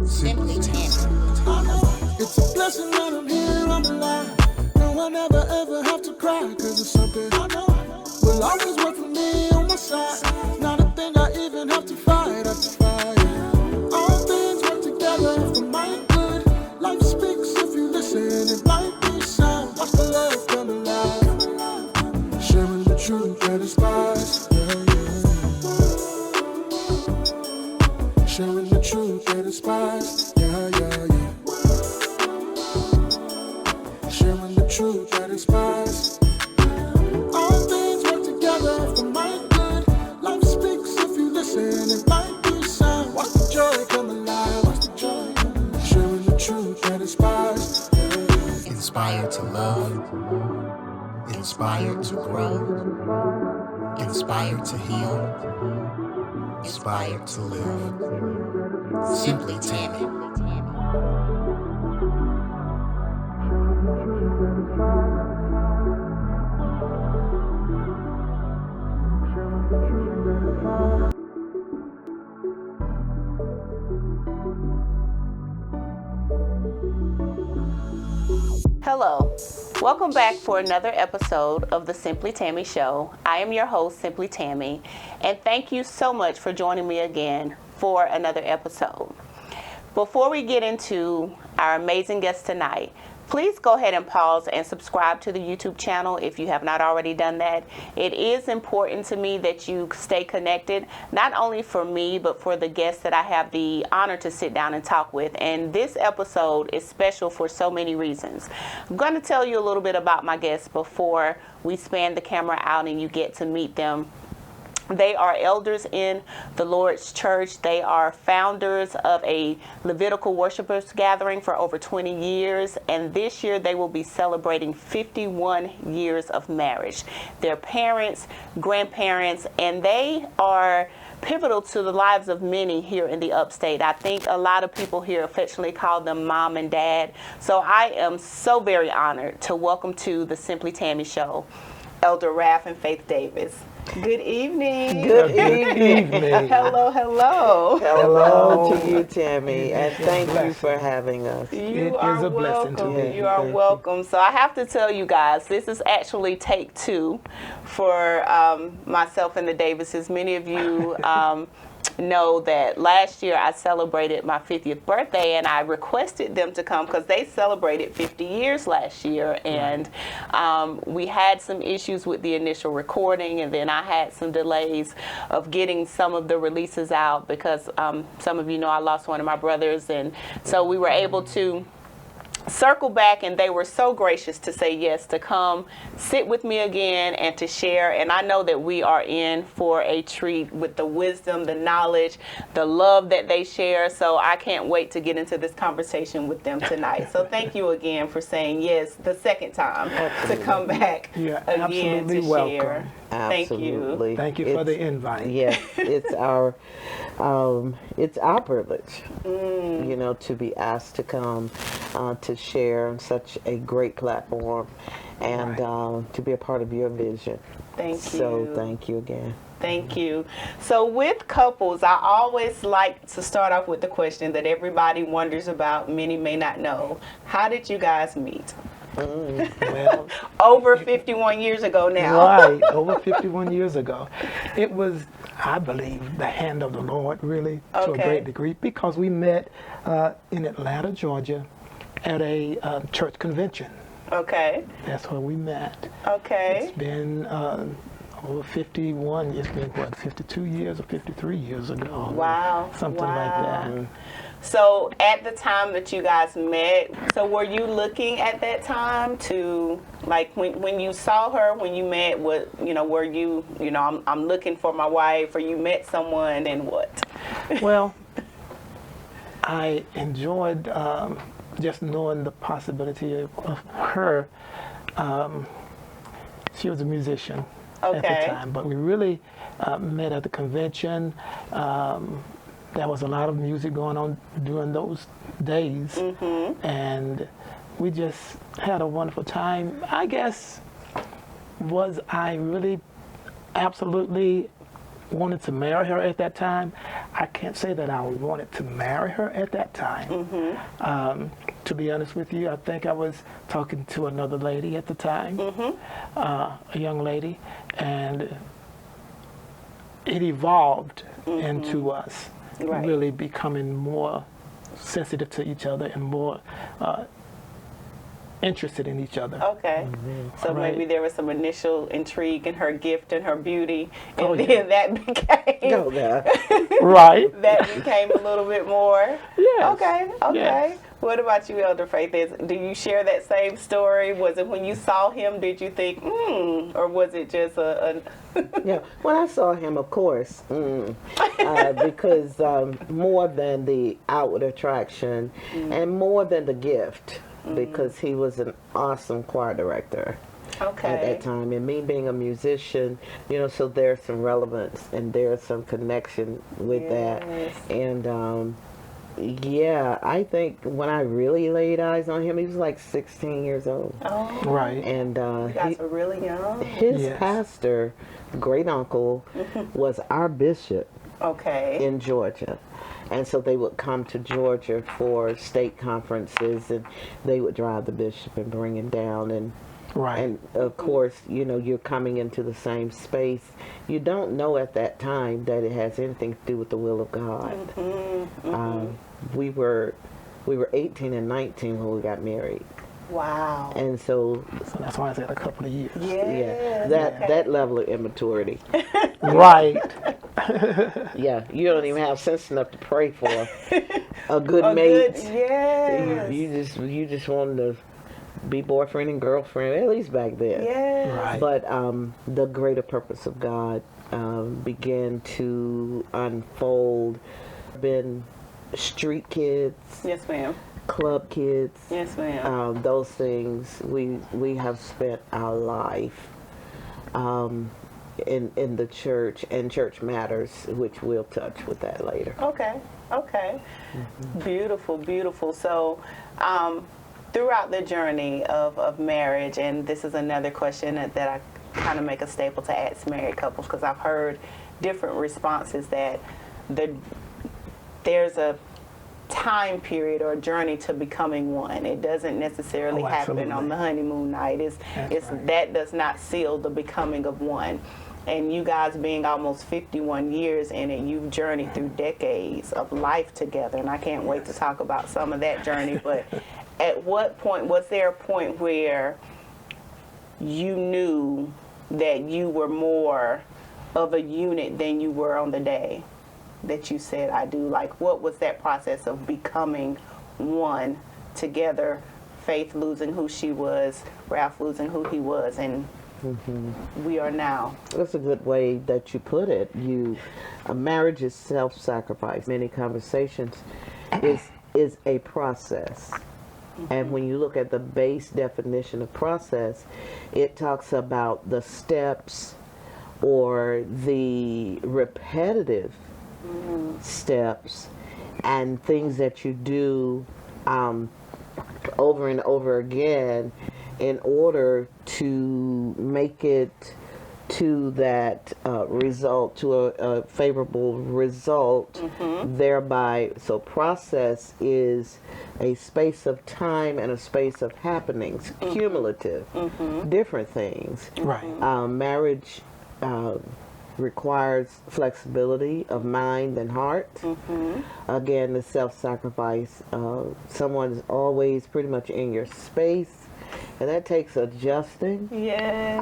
Simply Tammy. It's a blessing that I'm here, I'm alive. No, I never ever have to cry, cause it's something I know will always work for me on my side. Not a thing I even have to fight, All things work together for my good. Life speaks if you listen, it might be sound. Watch the love come alive. Sharing the truth that inspires, Sharing the truth that inspires, Sharing the truth that inspires. All things work together for my good. Life speaks if you listen, it might be sound. Watch the joy come alive, watch the joy come alive. Sharing the truth that inspires. Inspired to love, inspired to grow, inspired to heal, inspired to live. Simply Tammy. Hello, welcome back for another episode of the Simply Tammy Show. I am your host, Simply Tammy, and thank you so much for joining me again for another episode. Before we get into our amazing guest tonight, please go ahead and pause and subscribe to the YouTube channel if you have not already done that. It is important to me that you stay connected, not only for me, but for the guests that I have the honor to sit down and talk with. And this episode is special for so many reasons. I'm going to tell you a little bit about my guests before we span the camera out and you get to meet them. They are elders in the Lord's Church. They are founders of a Levitical worshipers gathering for over 20 years. And this year they will be celebrating 51 years of marriage. They're parents, grandparents, and they are pivotal to the lives of many here in the upstate. I think a lot of people here affectionately call them mom and dad. So I am so very honored to welcome to the Simply Tammy Show, Elder Raph and Faith Davis. Good evening. Good evening. Hello, hello. Hello to you, Tammy, and thank you for having us. You It are is a blessing to welcome. me. You are Thank you. welcome. So I have to tell you guys, this is actually take two for myself and the Davises. Many of you know that last year I celebrated my 50th birthday, and I requested them to come because they celebrated 50 years last year, and we had some issues with the initial recording, and then I had some delays of getting some of the releases out because some of you know I lost one of my brothers, and so we were able to circle back, and they were so gracious to say yes, to come sit with me again and to share. And I know that we are in for a treat with the wisdom, the knowledge, the love that they share. So I can't wait to get into this conversation with them tonight. So thank you again for saying yes the second time to come back You're again to absolutely welcome. share. Thank you. Absolutely. Thank you for the invite. Yes, it's our privilege, to be asked to come to share on such a great platform and to be a part of your vision. Thank you. So thank you again. Thank you. So with couples, I always like to start off with the question that everybody wonders about, many may not know. How did you guys meet? Well, Over 51 years ago now. right, over 51 years ago. It was, I believe, the hand of the Lord, really, to a Okay. great degree, because we met in Atlanta, Georgia, at a church convention. Okay. That's where we met. Okay. It's been over 51, it's been, 52 years or 53 years ago. Wow. Something like Wow. that. So at the time that you guys met, so were you looking at that time to, like, when you saw her, when you met, what, were you, I'm looking for my wife, or you met someone and what? Well, I enjoyed just knowing the possibility of her. She was a musician at Okay. the time, but we really met at the convention. There was a lot of music going on during those days, and we just had a wonderful time. I guess, was I really absolutely wanted to marry her at that time. I can't say that I wanted to marry her at that time. To be honest with you, I think I was talking to another lady at the time, a young lady, and it evolved into us really becoming more sensitive to each other and more interested in each other. Okay. So Right. maybe there was some initial intrigue in her gift and her beauty, and Oh, then yeah. that became No, that. Right. that became a little bit more. Yes. Okay. Yes. What about you, Elder Faith? Do you share that same story? Was it when you saw him, did you think, or was it just a Yeah, when I saw him, of course, because more than the outward attraction and more than the gift, because he was an awesome choir director at that time, and me being a musician, so there's some relevance and there's some connection with that, and yeah, I think when I really laid eyes on him, he was like 16 years old. Oh, Right. And you guys are really young. his Yes. pastor, great uncle, was our bishop Okay. in Georgia. And so they would come to Georgia for state conferences, and they would drive the bishop and bring him down. And Right. of course, you're coming into the same space. You don't know at that time that it has anything to do with the will of God. We were 18 and 19 when we got married, Wow. and so So that's why I said a couple of years. Yes. that level of immaturity. Right. Yeah, you don't even have sense enough to pray for a good A mate. good, yes. You just wanted to be boyfriend and girlfriend, at least back then. Yes. Right. But the greater purpose of God began to unfold. Been street kids, Yes, ma'am. club kids, Yes, ma'am. those things. We have spent our life in the church and church matters, which we'll touch with that later. Okay. Beautiful, beautiful. So, throughout the journey of marriage, and this is another question that I kind of make a staple to ask married couples, because I've heard different responses that there's a time period or journey to becoming one. It doesn't necessarily happen absolutely. on the honeymoon night. That does not seal the becoming of one. And you guys being almost 51 years in it, you've journeyed through decades of life together, and I can't wait to talk about some of that journey. But at what point, was there a point where you knew that you were more of a unit than you were on the day that you said I do? Like, what was that process of becoming one together? Faith losing who she was, Ralph losing who he was, and we are now. That's a good way that you put it. A marriage is self-sacrifice. Many conversations is a process. And when you look at the base definition of process, it talks about the steps or the repetitive steps and things that you do over and over again in order to make it to that result, to a favorable result, thereby. So process is a space of time and a space of happenings, cumulative, different things. Right. Marriage requires flexibility of mind and heart. Again, the self-sacrifice. Someone's always pretty much in your space, and that takes adjusting. Yes.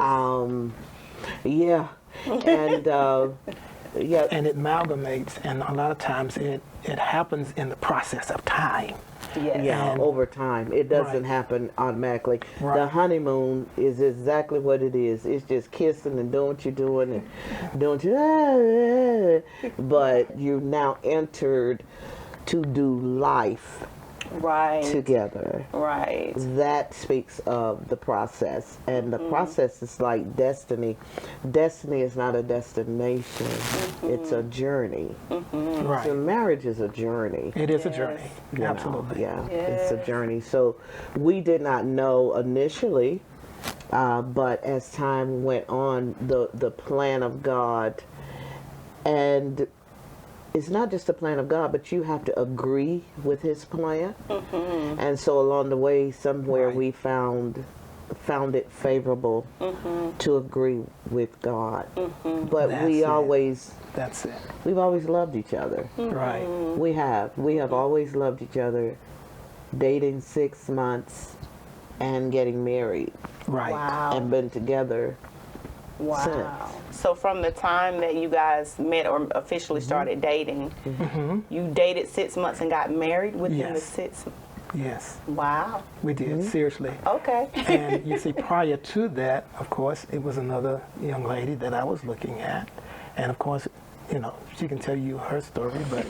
Yeah, and yeah, And it amalgamates, and a lot of times it happens in the process of time. Yes. yeah, And- over time. It doesn't Right. happen automatically. Right. The honeymoon is exactly what it is. It's just kissing and doing what you're doing and doing what you, but you've now entered to do life Right. together. Right. That speaks of the process, and the process is like destiny. Destiny is not a destination, it's a journey. So Right. marriage is a journey. It is a Yes. journey. you know. Absolutely. Yeah, it's a Yes. journey. So we did not know initially, but as time went on, the plan of God And it's not just a plan of God, but you have to agree with His plan. And so along the way, somewhere we found it favorable to agree with God. But That's it. we've always loved each other. Right. We have always loved each other, dating 6 months and getting married Right. Wow. and been together Wow. since. So from the time that you guys met or officially started dating, you dated 6 months and got married within the Yes. 6 months? Yes, Wow. we did, seriously. Okay. And you see, prior to that, of course, it was another young lady that I was looking at. And of course, you know, she can tell you her story, but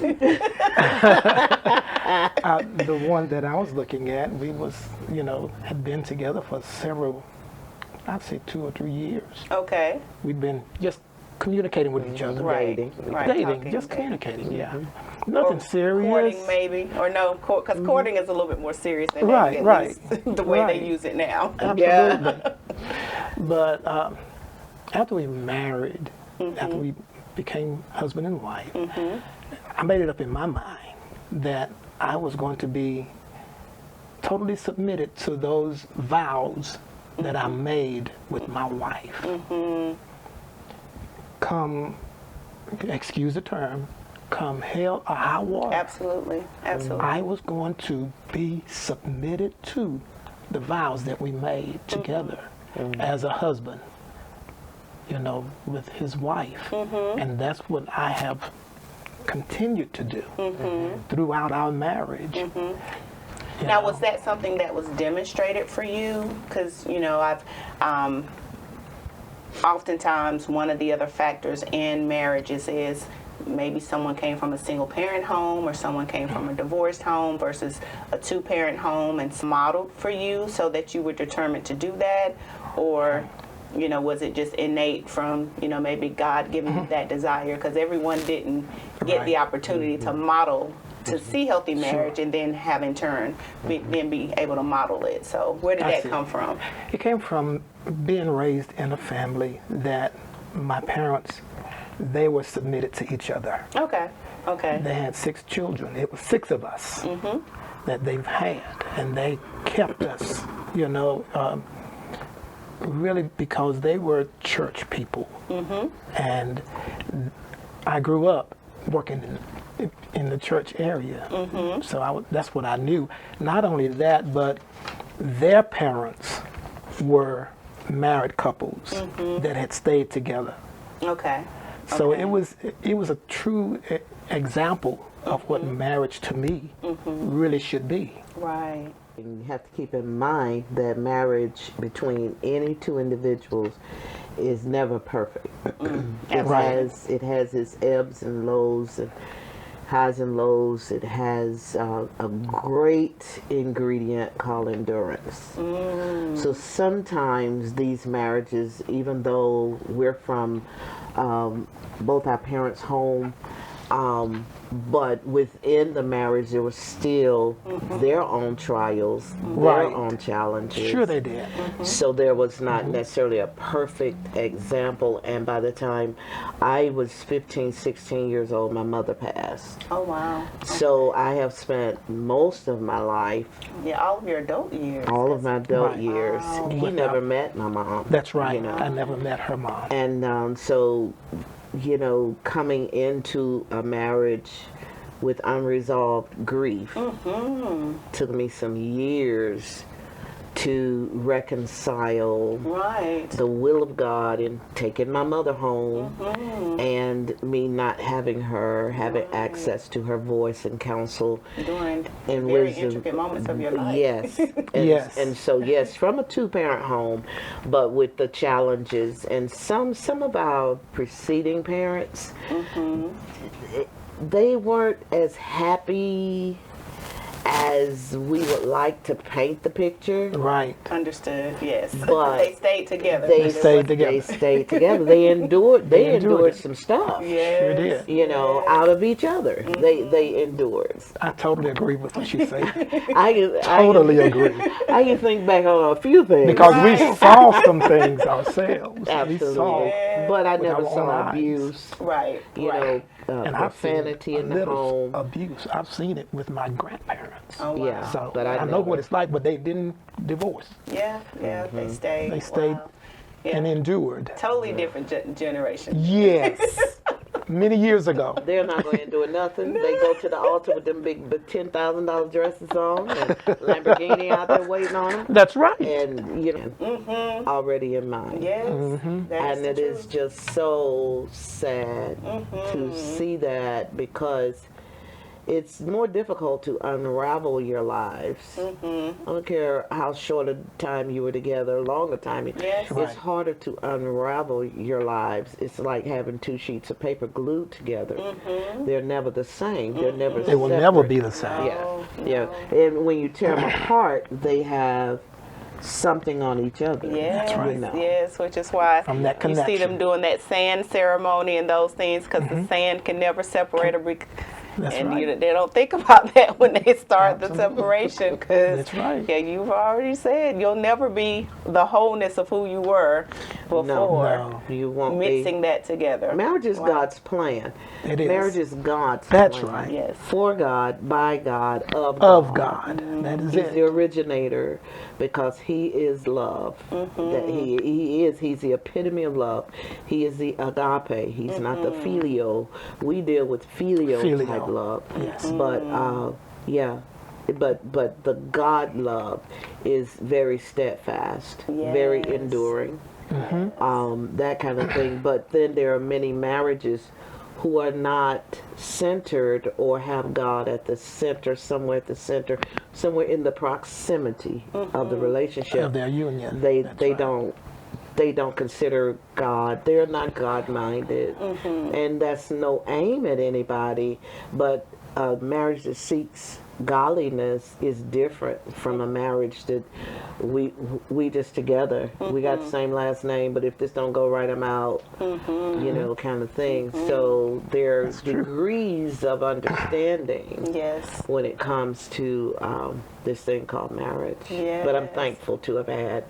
the one that I was looking at, we was, you know, had been together for several, I'd say 2 or 3 years. Okay. We'd been just communicating with each other. Right. Dating. Right. Dating, Talking, just dating. communicating, yeah. Nothing serious. Courting maybe, or no, because courting is a little bit more serious than Right, dating, at right. least the way Right. they use it now. Absolutely. But after we married, after we became husband and wife, I made it up in my mind that I was going to be totally submitted to those vows that I made with my wife. Come, excuse the term, come hell or high water. Absolutely. Absolutely. I was going to be submitted to the vows that we made together as a husband, you know, with his wife. And that's what I have continued to do throughout our marriage. You Now, know. was that something that was demonstrated for you? Because, you know, I've oftentimes one of the other factors in marriages is maybe someone came from a single parent home or someone came from a divorced home versus a 2-parent home, and modeled for you so that you were determined to do that? Or, you know, was it just innate from, you know, maybe God giving you that desire? Because everyone didn't get the opportunity to model, to see healthy marriage and then have in turn then be able to model it. So where did that come from? It came from being raised in a family that my parents, they were submitted to each other. Okay. Okay. They had 6 children. It was 6 of us that they've had, and they kept us, you know, really because they were church people. And I grew up working in the church area, so that's what I knew. Not only that, but their parents were married couples that had stayed together. Okay. So Okay. it was a true example of what marriage to me really should be. Right. And you have to keep in mind that marriage between any 2 individuals is never perfect. It has its ebbs and lows and highs and lows. It has a great ingredient called endurance. So sometimes these marriages, even though we're from both our parents' home, but within the marriage there was still their own trials, their Right. own challenges. Sure they did. So there was not necessarily a perfect example, and by the time I was 15, 16 years old, my mother passed. Oh, wow. So I have spent most of my life, Yeah, all of your adult years. all of my adult Right. years, he never met my mom. That's right. You know. I never met her mom. And so, you know, coming into a marriage with unresolved grief took me some years to reconcile Right. the will of God in taking my mother home and me not having her having access to her voice and counsel During and very wisdom. intricate moments of your life. Yes. And, Yes. And so yes, from a 2-parent home, but with the challenges and some of our preceding parents, they weren't as happy as we would like to paint the picture. Right. Understood. Yes. But they stayed together. They stayed together. They stayed together. They endured. They endured it. some stuff. Yes. Sure did. You know, out of each other. They endured. I totally agree with what you say. Totally agree. I can think back on a few things. Because we saw some things ourselves. We saw Absolutely. But I with never our own saw eyes. abuse. Right. You right. know, And I've seen profanity a in the little home. abuse. I've seen it with my grandparents. Oh, wow. Yeah. So But I I know never- what it's like, but they didn't divorce. Yeah, yeah, they stayed. They stayed Wow. Yeah. and endured. Totally different generation. Yes. Many years ago. They're not going to do nothing. They go to the altar with them big $10,000 dresses on and Lamborghini out there waiting on them. That's right. And, you know, already in mind. Yes, that is And the it is truth. just so sad to see that, because it's more difficult to unravel your lives. I don't care how short a time you were together, longer time. Yes. Right. It's harder to unravel your lives. It's like having two sheets of paper glued together. They're never the same. They're never They will never be the same. Yeah, yeah. And when you tear them apart, they have something on each other. Yes, right. You know. yes, which is why From that you see them connection. doing that sand ceremony and those things, because the sand can never separate a That's and right. they don't think about that when they start the separation, because That's right. yeah, you've already said you'll never be the wholeness of who you were before No. You won't mixing that together. Marriage is God's plan. It is. Marriage is God's That's plan. right. Yes. For God, by God, of Of God. That is He's the it. originator, because He is love. That He's the epitome of love. He is the agape. He's not the filio. We deal with filio type love. Yes. But yeah. But the God love is very steadfast, very Yes. enduring, that kind of thing. But then there are many marriages who are not centered or have God at the center, somewhere in the proximity of the relationship. Of their union. They That's they right. don't consider God. They're not God minded, and that's no aim at anybody. But a marriage that seeks godliness is different from a marriage that we just together. We got the same last name, but if this don't go right, I'm out. You know, kind of thing. So there's degrees of understanding Yes. when it comes to this thing called marriage. But I'm Yes. thankful to have had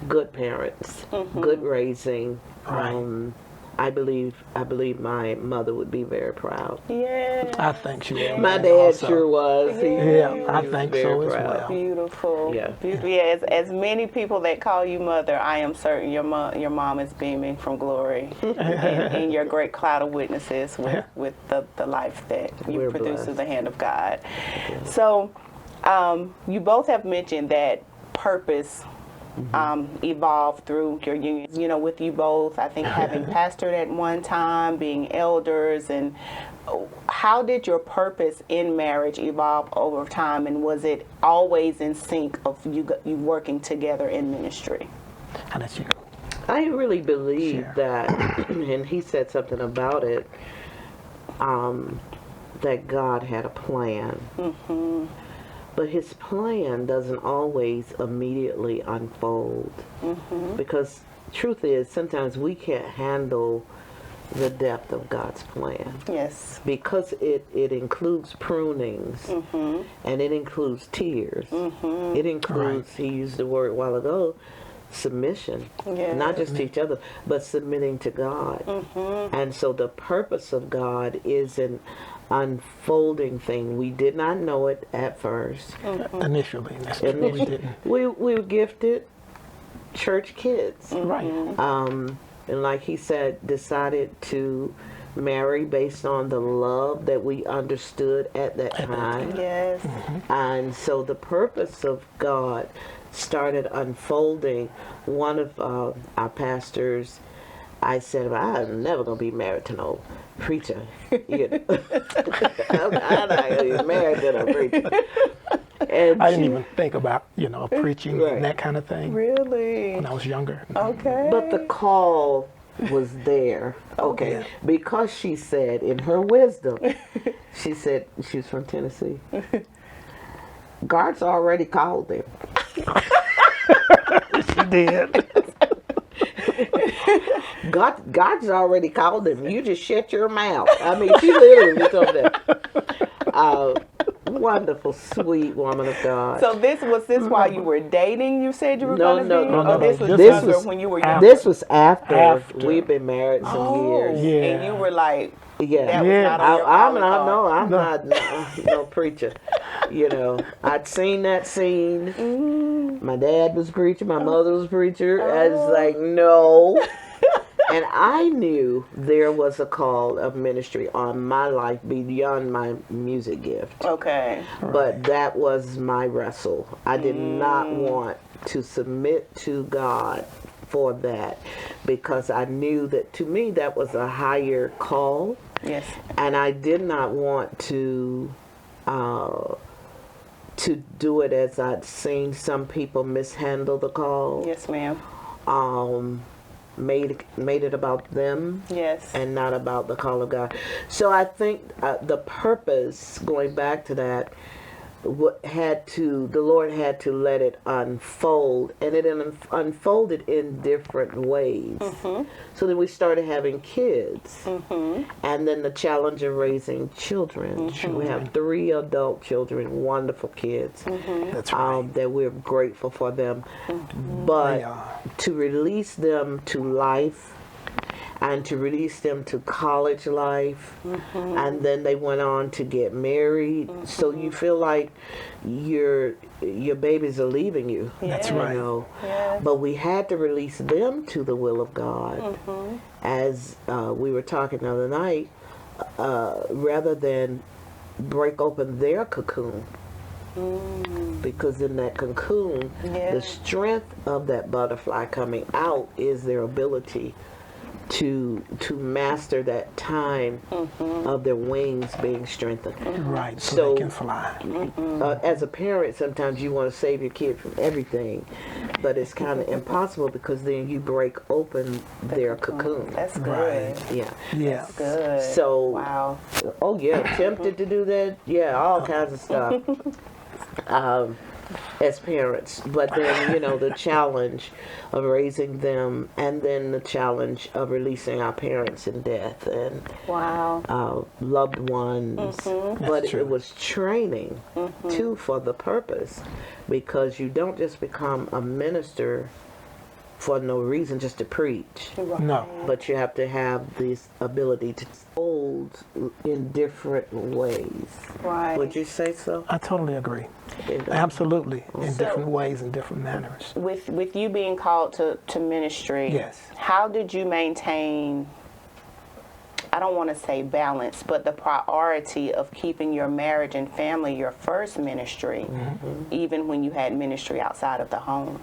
good parents, good raising. Right. I believe my mother would be very proud. Yeah. I think she will. My dad also. sure was. Yeah, I was think very so as proud. well. Beautiful. Yeah. Beautiful. Yeah, as many people that call you mother, I am certain your mom is beaming from glory and your great cloud of witnesses with the life that you We're produce blessed. through the hand of God. So you both have mentioned that purpose evolved through your union, you know, with you both, I think having pastored at one time, being elders, and how did your purpose in marriage evolve over time, and was it always in sync of you working together in ministry? How did you go? I really believe Share. that, and he said something about it, that God had a plan. But his plan doesn't always immediately unfold. Because truth is, sometimes we can't handle the depth of God's plan. Yes. Because it includes prunings, and it includes tears. It includes, he used the word a while ago, submission. Not just to each other, but submitting to God. And so the purpose of God is an unfolding thing. We did not know it at first. Initially, that's true. We didn't. We were gifted church kids. Right. And like he said, decided to marry based on the love that we understood at that time. Yes. And so the purpose of God started unfolding. One of our pastors, I said, I'm never going to be married to no preacher. You know? I'm not going to be married to no preacher. And I didn't even think about, preaching Right. and that kind of thing Really? when I was younger. Okay. But the call was there. Okay. Yeah. Because she said, in her wisdom, she said, she was from Tennessee. God's already called them. She did. God's already called them. You just shut your mouth. I mean, she literally told that. wonderful, sweet woman of God. So was this while you were dating? You said you were No, going to no, be, no, or no. this was This younger was when you were after. younger? This was after, After. we've been married some years. Yeah. And you were like, Yeah, that was Yeah. not on your I'm calling not. card. No, I'm No. not no preacher. You know, I'd seen that scene. My dad was a preacher. My mother was a preacher. I was like, no. And I knew there was a call of ministry on my life beyond my music gift. Okay. But that was my wrestle. I did not want to submit to God for that because I knew that to me that was a higher call. Yes. And I did not want to do it as I'd seen some people mishandle the call. Yes, ma'am. Made it about them. Yes. And not about the call of God. So I think the purpose, going back to that, the Lord had to let it unfold, and it unfolded in different ways. So then we started having kids, and then the challenge of raising children. We have 3 adult children, wonderful kids. That's right. That we're grateful for them, but They are. to release them to life and to release them to college life, and then they went on to get married. So you feel like your babies are leaving you. That's you right. know. Yes. But we had to release them to the will of God, as we were talking the other night, rather than break open their cocoon. Because in that cocoon, the strength of that butterfly coming out is their ability to master that time of their wings being strengthened. Right, so So- they can fly. As a parent, sometimes you want to save your kid from everything, but it's kind of impossible because then you break open their cocoon. That's good. Right. Yeah. Yeah. Good. So, Wow. oh yeah, tempted to do that. Yeah, all kinds of stuff. As parents, but then the challenge of raising them, and then the challenge of releasing our parents in death and Wow. loved ones. But That's true. it was training too for the purpose, because you don't just become a minister for no reason, just to preach. No. But you have to have this ability to hold in different ways. Right. Would you say so? I totally agree. In the- Absolutely. In different ways and different manners. With you being called to ministry, Yes. how did you maintain, I don't want to say balance, but the priority of keeping your marriage and family your first ministry, even when you had ministry outside of the home?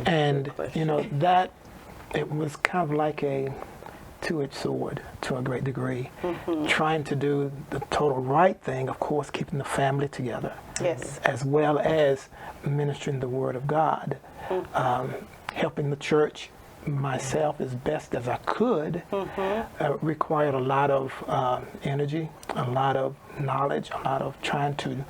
And, that, it was kind of like a two-edged sword to a great degree. Trying to do the total right thing, of course, keeping the family together. Yes. As well as ministering the Word of God. Helping the church myself as best as I could required a lot of energy, a lot of knowledge, a lot of trying to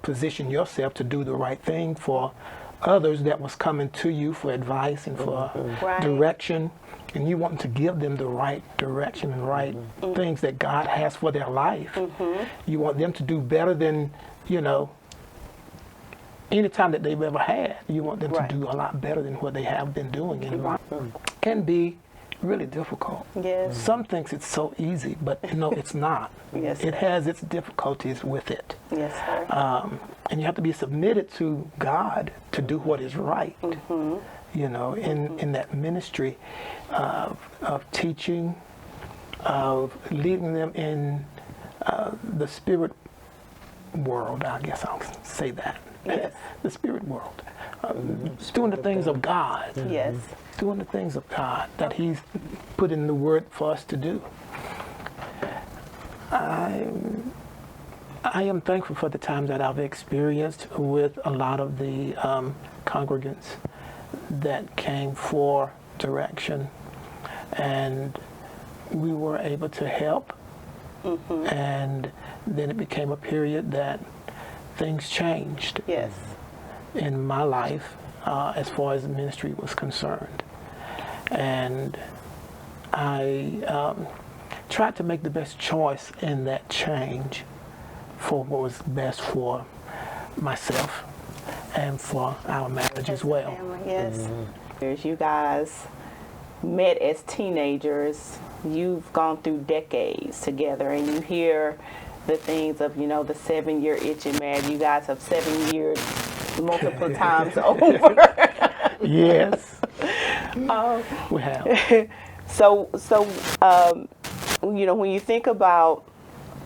position yourself to do the right thing for others that was coming to you for advice and for Right. direction, and you want to give them the right direction and right things that God has for their life. You want them to do better than any time that they've ever had. You want them Right. to do a lot better than what they have been doing, and can be really difficult. Yes. Some thinks it's so easy, but it's not. Yes, It sir. has its difficulties with it. Yes, sir. And you have to be submitted to God to do what is right. In that ministry of teaching, of leading them in the spirit world, I guess I'll say that. Yes. The spirit world. Doing the things of God. Yes. Doing the things of God that He's put in the Word for us to do. I am thankful for the time that I've experienced with a lot of the congregants that came for direction, and we were able to help. And then it became a period that things changed Yes. in my life as far as ministry was concerned. And I tried to make the best choice in that change for what was best for myself and for our marriage as well. Family, yes. You guys met as teenagers. You've gone through decades together, and you hear the things of, you know, the 7-year itch and marriage. You guys have 7 years multiple times over. Yes, we have. So, you know, when you think about,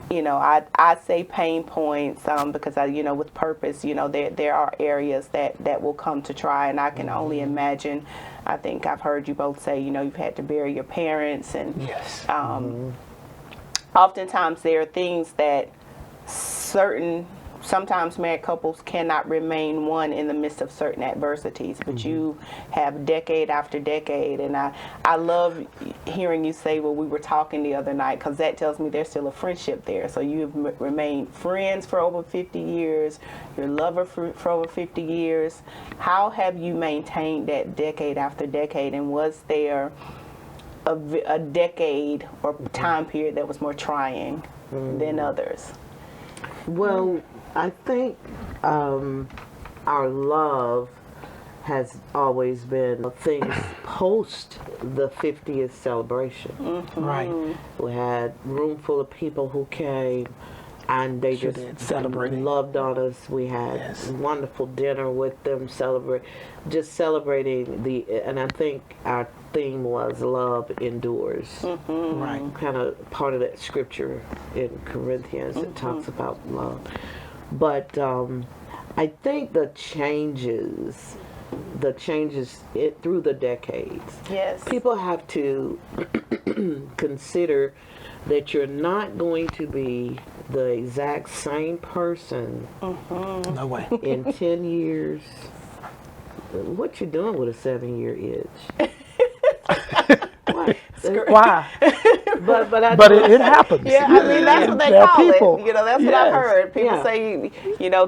you know, I say pain points because you know, with purpose, you know, there are areas that will come to try, and I can only imagine. I think I've heard you both say, you know, you've had to bury your parents, and Yes. Oftentimes there are things that sometimes married couples cannot remain one in the midst of certain adversities, but you have decade after decade, and I love hearing you say, well, we were talking the other night, because that tells me there's still a friendship there. So you've remained friends for over 50 years, your lover for over 50 years. How have you maintained that decade after decade, and was there a decade or time period that was more trying than others? Well, I think our love has always been things post the 50th celebration. Right. We had a room full of people who came, and they Sure just did. Celebrating. loved on us. We had Yes. wonderful dinner with them, celebrating and I think our theme was love endures. Right. Kind of part of that scripture in Corinthians that talks about love. But I think the changes through the decades. Yes. People have to consider that you're not going to be the exact same person No way. in 10 years. What you doing with a 7-year itch? What? Why? But it happens. Yeah, I mean, that's what they There are call people. it. You know, that's what I've Yes. heard. People Yeah. say, you know,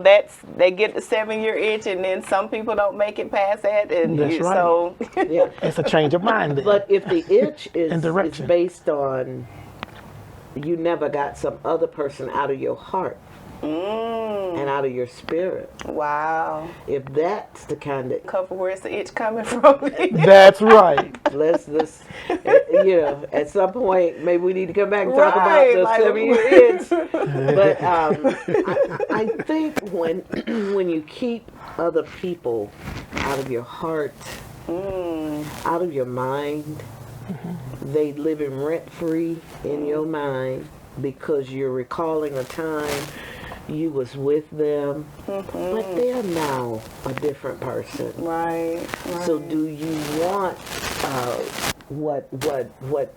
they get the 7-year itch, and then some people don't make it past that. And That's right. so, Yeah. It's a change of mind then. But if the itch is direction. based on you never got some other person out of your heart and out of your spirit, wow. if that's the kind of Cover where's the itch coming from? That's right. let's you know, at some point maybe we need to come back and talk Right, about the like- 7-year itch. But I think when you keep other people out of your heart, out of your mind, they living rent free in your mind because you're recalling a time you was with them, but they're now a different person. Right. So do you want what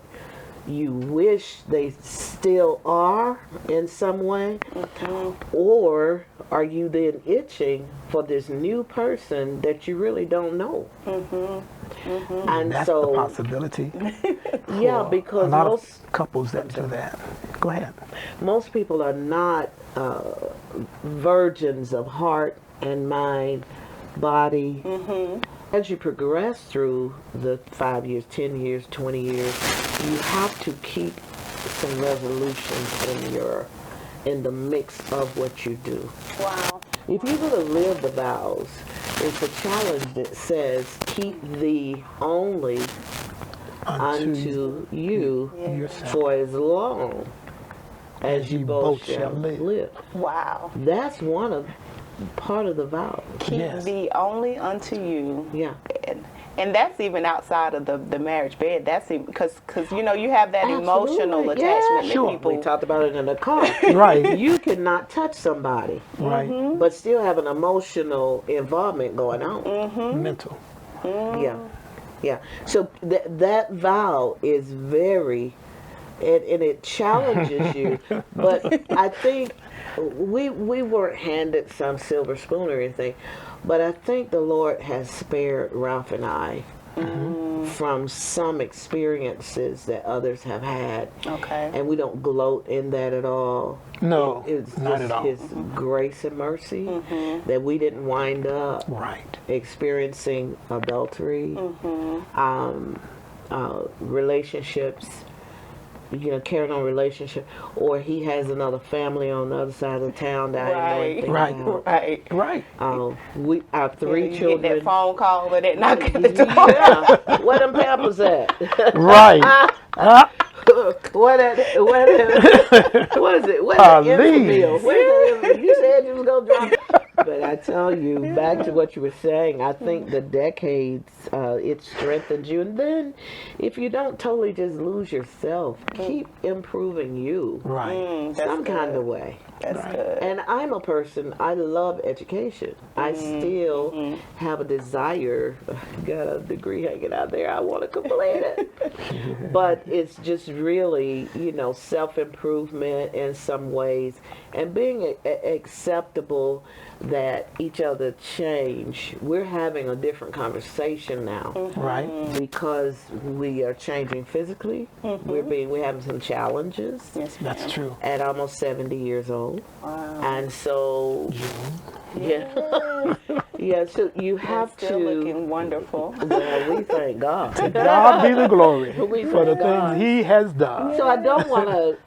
you wish they still are in some way? Or are you then itching for this new person that you really don't know? And That's so, the possibility. yeah, for because a lot most of couples that do that. Go ahead. most people are not virgins of heart and mind, body. As you progress through the 5 years, 10 years, 20 years, you have to keep some resolutions in the mix of what you do. Wow. If you're going to live the vows, it's a challenge that says, keep thee only unto you yourself. for as long as you both shall live. Wow. That's part of the vow. Keep Yes. thee only unto you. Yeah. And that's even outside of the marriage bed. That's even because you know you have that emotional Absolutely. attachment Yeah, that people. We talked about it in the car. Right. You cannot touch somebody, Right. but still have an emotional involvement going on. Mental. Yeah. Yeah. So that vow is very, and it challenges you. But I think we weren't handed some silver spoon or anything, but I think the Lord has spared Ralph and I from some experiences that others have had. Okay. And we don't gloat in that at all. No, It's not just at all. His grace and mercy that we didn't wind up Right. experiencing adultery, relationships carrying on relationship, or he has another family on the other side of the town that I didn't know Right. anything about. Right. Our Yeah, three you children. get that phone call or that knock at the door. Yeah, where them pampers at? Right. What is it? Where's the infamil? You said you was gonna drop. But I tell you, back to what you were saying, I think the decades, it strengthens you. And then if you don't totally just lose yourself, keep improving you. Right. Some kind of way. That's good. And I'm a person, I love education. I still have a desire, got a degree hanging out there, I want to complete it. But it's just really, self-improvement in some ways and being acceptable that each other change. We're having a different conversation now. Right. Because we are changing physically. We're having some challenges. Yes, That's true. At almost 70 years old. Wow. And so, yeah, so you have Still to. looking wonderful. Well, we thank God. God be the glory We for the thank God. things He has done. So I don't want to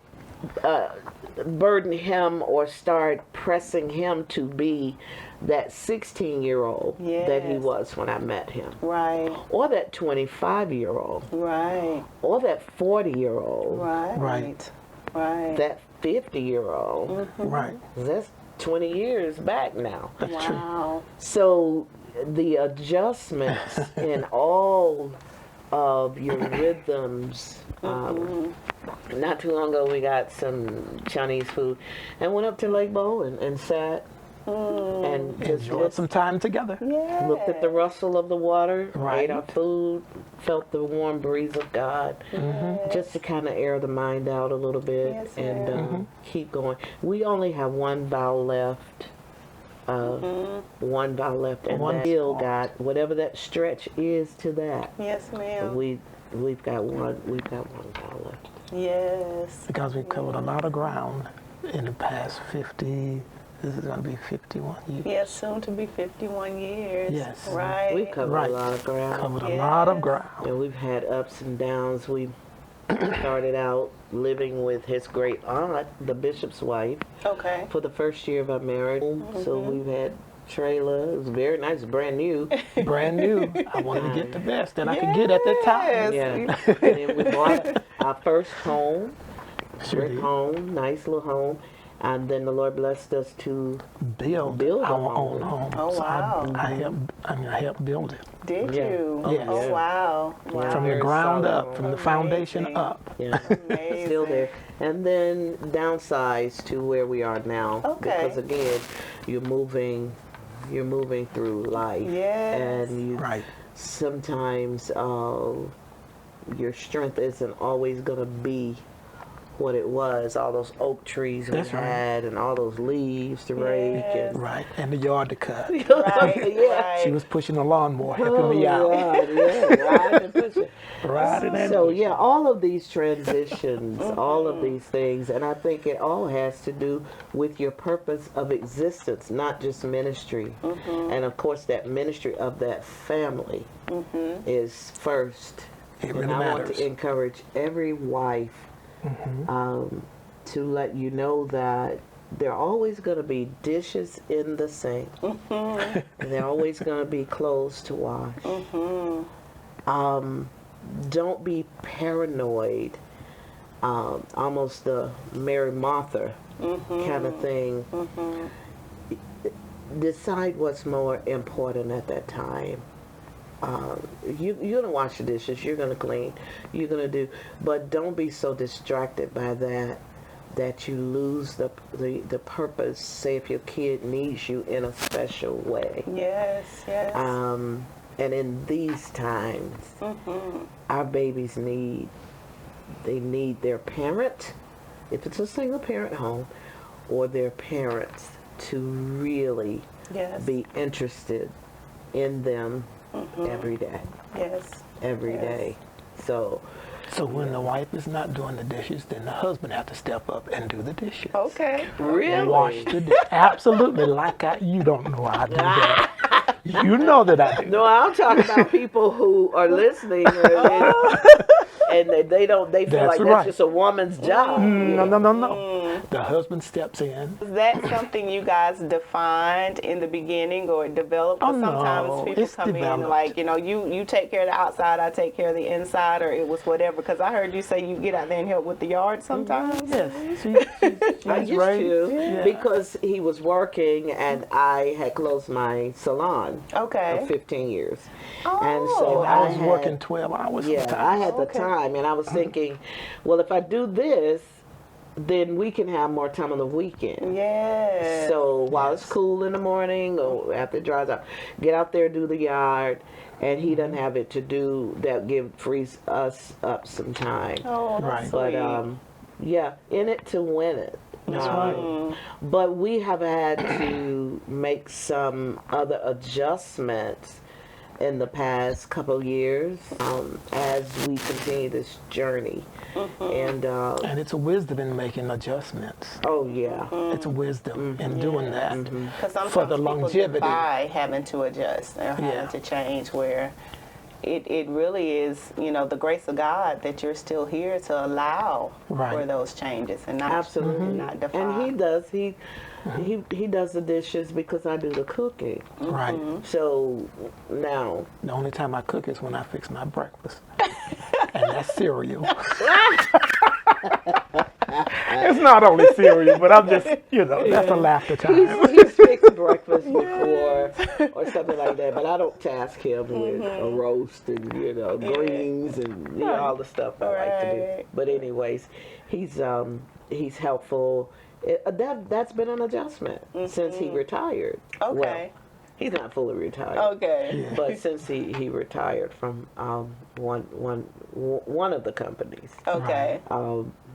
burden him or start pressing him to be that 16-year-old that he Yes. was when I met him. Right. Or that 25-year-old. Right. Or that 40-year-old. Right. Right. Right. That 50-year-old. Right. That's 20 years back now. That's true. Wow. So the adjustments in all of your rhythms. Not too long ago, we got some Chinese food and went up to Lake Bowen and sat and just Enjoyed some time together. Yeah. looked at the rustle of the water, Right. ate our food, felt the warm breeze of God, just to kind of air the mind out a little bit Yes, and keep going. We only have one vow left. One vow left, and One that still got whatever that stretch is to that. Yes, ma'am. We've got one vow left. Yes. Because we've covered a lot of ground in the past 50, this is going to be 51 years. Yes, soon to be 51 years. Yes. Right. We've covered Right. a lot of ground, Covered a lot of ground. and we've had ups and downs. We started out living with his great aunt, the bishop's wife, Okay. for the first year of our marriage. So we've had trailer. It was very nice, brand new. Brand new. I wanted to get the best that I could get at that time. Yeah. And then we bought our first home, Sure brick did. home, nice little home. And then the Lord blessed us to Build a our home. own home. Oh, So wow. I helped build it. Did Yeah. you? Yes. Oh, wow. Wow. From the Very ground solid up, home. from the foundation Amazing. up. yeah, Amazing. still there. And then downsized to where we are now. Okay. Because again, you're moving through life. Yes. And you Right. sometimes your strength isn't always going to be what it was. All those oak trees we That's right. had and all those leaves to rake. Yes. And, Right. And the yard to cut. Right. Yeah. Right. She was pushing the lawnmower, helping Oh, me out. God, yeah, riding and pushing. Riding and So pushing. yeah, all of these transitions, all of these things, and I think it all has to do with your purpose of existence, not just ministry. And of course, that ministry of that family is first. It And really I want matters. to encourage every wife to let you know that there are always going to be dishes in the sink, and there are always going to be clothes to wash. Don't be paranoid, almost the Mary Martha kind of thing. Decide what's more important at that time. You're going to wash the dishes, you're going to clean, you're going to do, but don't be so distracted by that you lose the purpose. Say if your kid needs you in a special way. Yes. Yes. And in these times, our babies need their parent, if it's a single parent home, or their parents to really Yes. be interested in them every day. Yes. Every Yes. day. So So when the wife is not doing the dishes, then the husband have to step up and do the dishes. Okay. And wash the dishes. Absolutely. You don't know I do that. You know that I do. no, I'm talking about people who are listening. and they feel That's like right. that's just a woman's job. No. The husband steps in. Is that something you guys defined in the beginning or developed? 'Cause Oh, no, sometimes people it's come in developed. like, you take care of the outside, I take care of the inside, or it was whatever. Because I heard you say you get out there and help with the yard sometimes. Yes, I she's used right. to Yeah. because he was working and I had closed my salon Okay. of 15 years. Oh. And so I was had, working 12 hours Yeah, sometimes. I had the Okay. time and I was thinking, well, if I do this, then we can have more time on the weekend. Yes. So while it's cool in the morning or after it dries out, get out there, do the yard, and he doesn't have it to do that. Frees us up some time. Oh, Right. that's But sweet. yeah, in it to win it. That's right. But we have had to make some other adjustments in the past couple of years as we continue this journey. And And it's a wisdom in making adjustments. oh yeah, It's a wisdom in doing that. Because sometimes for the people longevity. defy having to adjust or having Yeah. to change, where it really is, the grace of God that you're still here to allow Right. for those changes and not absolutely. not defy. And he does the dishes because I do the cooking. Right. So now The only time I cook is when I fix my breakfast. And that's cereal. It's not only cereal, but I'm just, that's a laughter time. he's fixed breakfast before or something like that, but I don't task him with a roast and greens and all the stuff I like to do. Right. But anyways, he's helpful. That's been an adjustment since he retired. Okay. Well, he's not fully retired. Okay. But since he retired from one of the companies, Okay.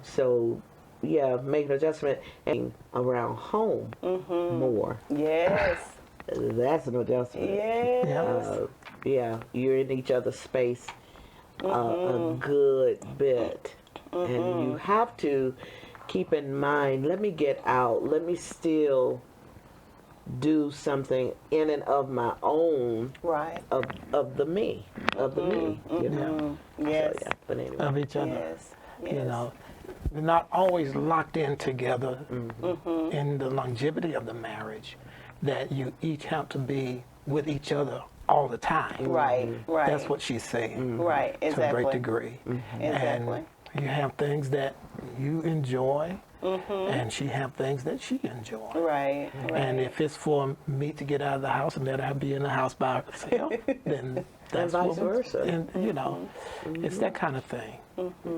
so yeah, make an adjustment and around home more. Yes. That's an adjustment. Yes. Yeah, you're in each other's space a good bit, and you have to keep in mind. Let me get out. Let me still do something in and of my own Right. of the me. Yes. So, yeah, but anyway. Of each other. Yes. Yes. We're not always locked in together in the longevity of the marriage, that you each have to be with each other all the time. Right. Right. That's what she's saying. Right. To a Exactly. great degree. Exactly. And you have things that you enjoy, and she have things that she enjoy. Right. Right. And if it's for me to get out of the house and let her be in the house by herself, then that's vice what we- versa. And it's that kind of thing.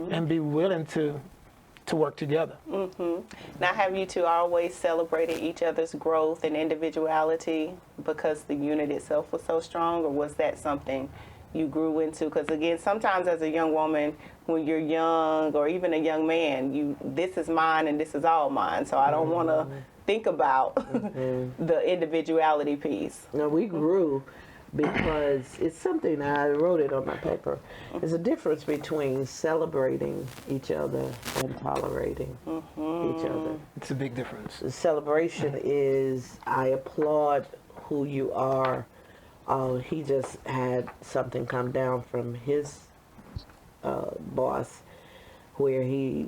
And be willing to work together. Now, have you two always celebrated each other's growth and individuality because the unit itself was so strong, or was that something you grew into? Because again, sometimes as a young woman, when you're young, or even a young man, this is mine and this is all mine. So I don't want to think about the individuality piece. No, we grew because it's something, I wrote it on my paper. There's a difference between celebrating each other and tolerating each other. It's a big difference. The celebration is, I applaud who you are. He just had something come down from his boss where he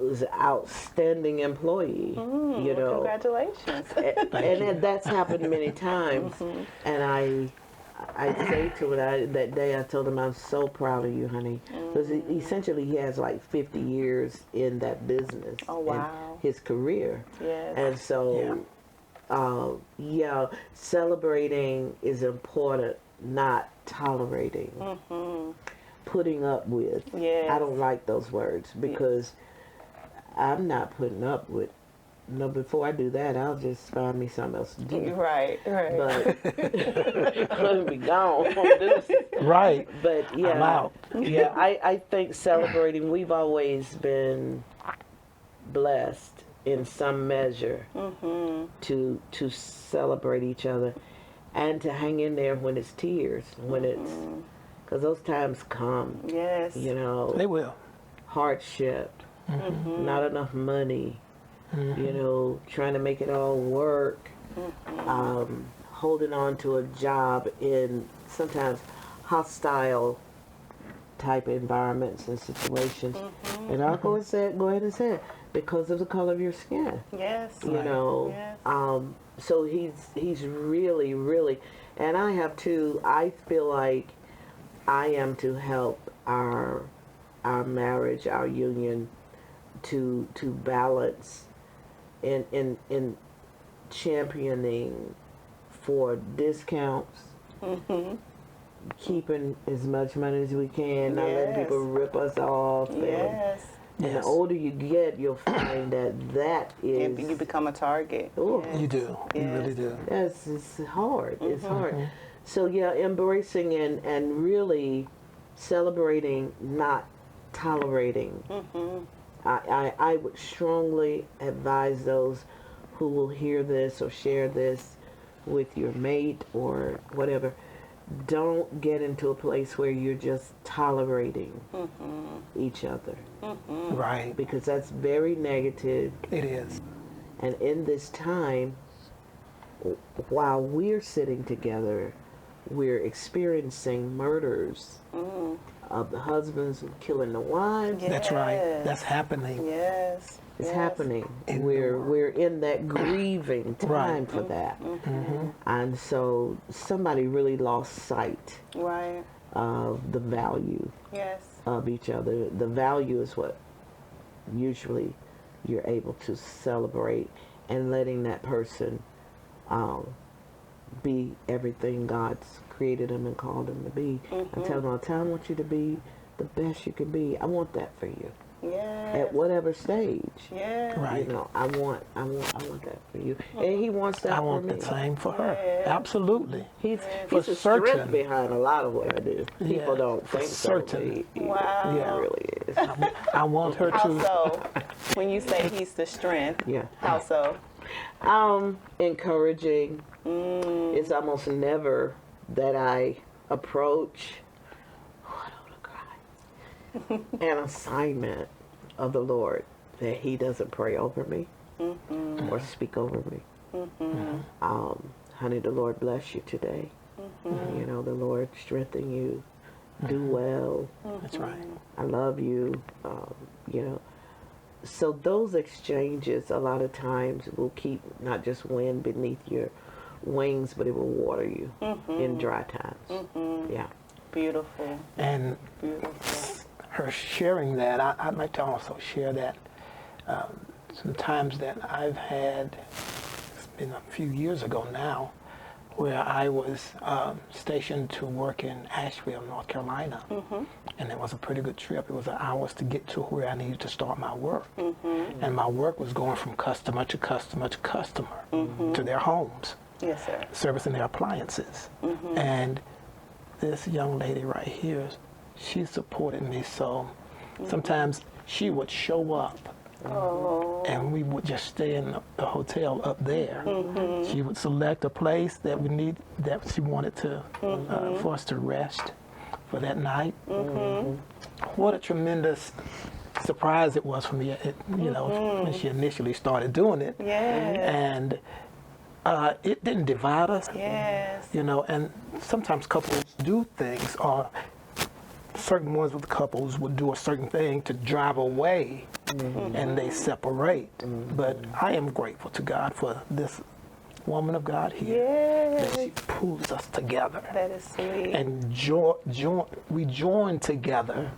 was an outstanding employee, Congratulations. and that's happened many times. And I say to it, that day I told him, I'm so proud of you, honey, because essentially he has like 50 years in that business. Oh, wow. In his career. Yes. And so celebrating is important, not tolerating, putting up with. Yes. I don't like those words because I'm not putting up with. No, before I do that, I'll just find me something else to do. Right. Right. But let me be gone from this. Right. But yeah, I'm out. yeah, I think celebrating. We've always been blessed in some measure to celebrate each other and to hang in there when it's tears, when it's, because those times come. Yes. They will. Hardship, not enough money, trying to make it all work, holding on to a job in sometimes hostile type of environments and situations. And I'll go ahead and say it, because of the color of your skin. Yes. You know, Yes. so he's really, really, and I have to. I feel like I am to help our marriage, our union, to balance in championing for discounts, keeping as much money as we can, not letting Yes. people rip us off. Yes. And the older you get, you'll find that is. You become a target. Oh, You do. You Yes. really do. yes, it's hard. It's hard. So yeah, embracing and really celebrating, not tolerating. I would strongly advise those who will hear this or share this with your mate or whatever. Don't get into a place where you're just tolerating each other, Right. because that's very negative. It is. And in this time, while we're sitting together, we're experiencing murders of the husbands killing the wives. That's right. Yes. That's happening. Yes. It's Yes. happening. In the We're in that grieving time Right. for that. And so somebody really lost sight Right. of the value Yes. of each other. The value is what usually you're able to celebrate, and letting that person be everything God's created them and called them to be. I tell them all the time, I want you to be the best you can be. I want that for you. Yes. At whatever stage. Yes. Right. You know, I want that for you. And he wants that I for want me. the same for her. Yes. Absolutely. He's For the strength certain. behind a lot of what I do. People Yeah, don't for think certain. so. He Wow. really is. I want her How to. so? When you say he's the strength, Yeah. how so? Encouraging. It's almost never that I approach an assignment of the Lord that he doesn't pray over me or speak over me. Honey, the Lord bless you today. You know, the Lord strengthen you. Do well. That's right. I love you. You know, so those exchanges a lot of times will keep not just wind beneath your wings, but it will water you in dry times. Yeah. Beautiful. And Beautiful. her sharing that, I'd like to also share that some times that I've had, it's been a few years ago now, where I was stationed to work in Asheville, North Carolina. And it was a pretty good trip. It was hours to get to where I needed to start my work. And my work was going from customer to customer to customer to their homes, Yes, sir. servicing their appliances. And this young lady right here, she supported me. So sometimes she would show up and we would just stay in the hotel up there. She would select a place that she wanted to for us to rest for that night. What a tremendous surprise it was for me, you know, when she initially started doing it. Yes. And it didn't divide us. Yes. You know, and sometimes couples do things, or certain ones with couples would do a certain thing to drive away, and they separate. But I am grateful to God for this woman of God here, Yes. that she pulls us together. That is sweet. And we join together,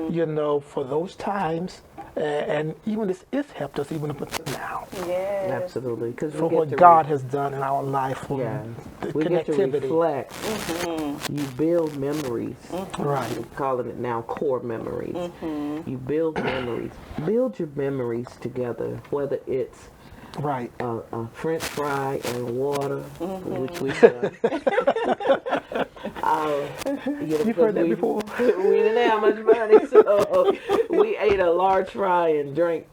you know, for those times, and even it's helped us even up until now. Yes. Absolutely. Because For what God has done in our life, for yeah, the we get to connectivity. reflect. You build memories. Right. We're calling it now core memories. You build memories. Build your memories together, whether it's Right. a French fry and water, which we've done. You've heard that before? We didn't have much money, so we ate a large fry and drank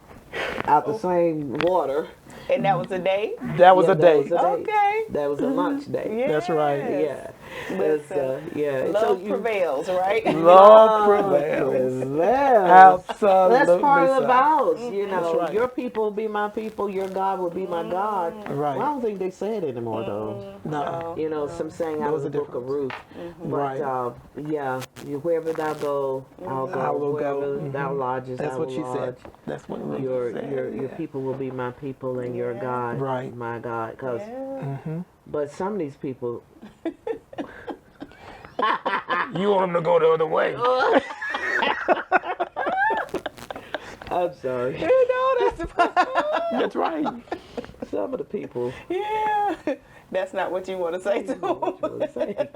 out the same water. And that was a day? That was Yeah, a day. That was a day. Okay. That was a lunch day. Yeah. That's right. Yeah. Listen, yeah. love prevails, right? Love prevails. Prevails. That's Absolutely part of the so. vows. That's right. Your people will be my people, your God will be my God. Right. Well, I don't think they say it anymore, though. No. Some saying out of Those the are book of different. Ruth. Right. But wherever thou go, I'll go. I will Wherever go. thou lodges, That's I what will she lodge. said. That's what Ruth Your said. your people will be my people, and your God, Right. my God. Cause, Yeah. but some of these people, You want them to go the other way. I'm sorry, That's right. some of the people. Yeah. That's not what you want to say to What you them. wanna say.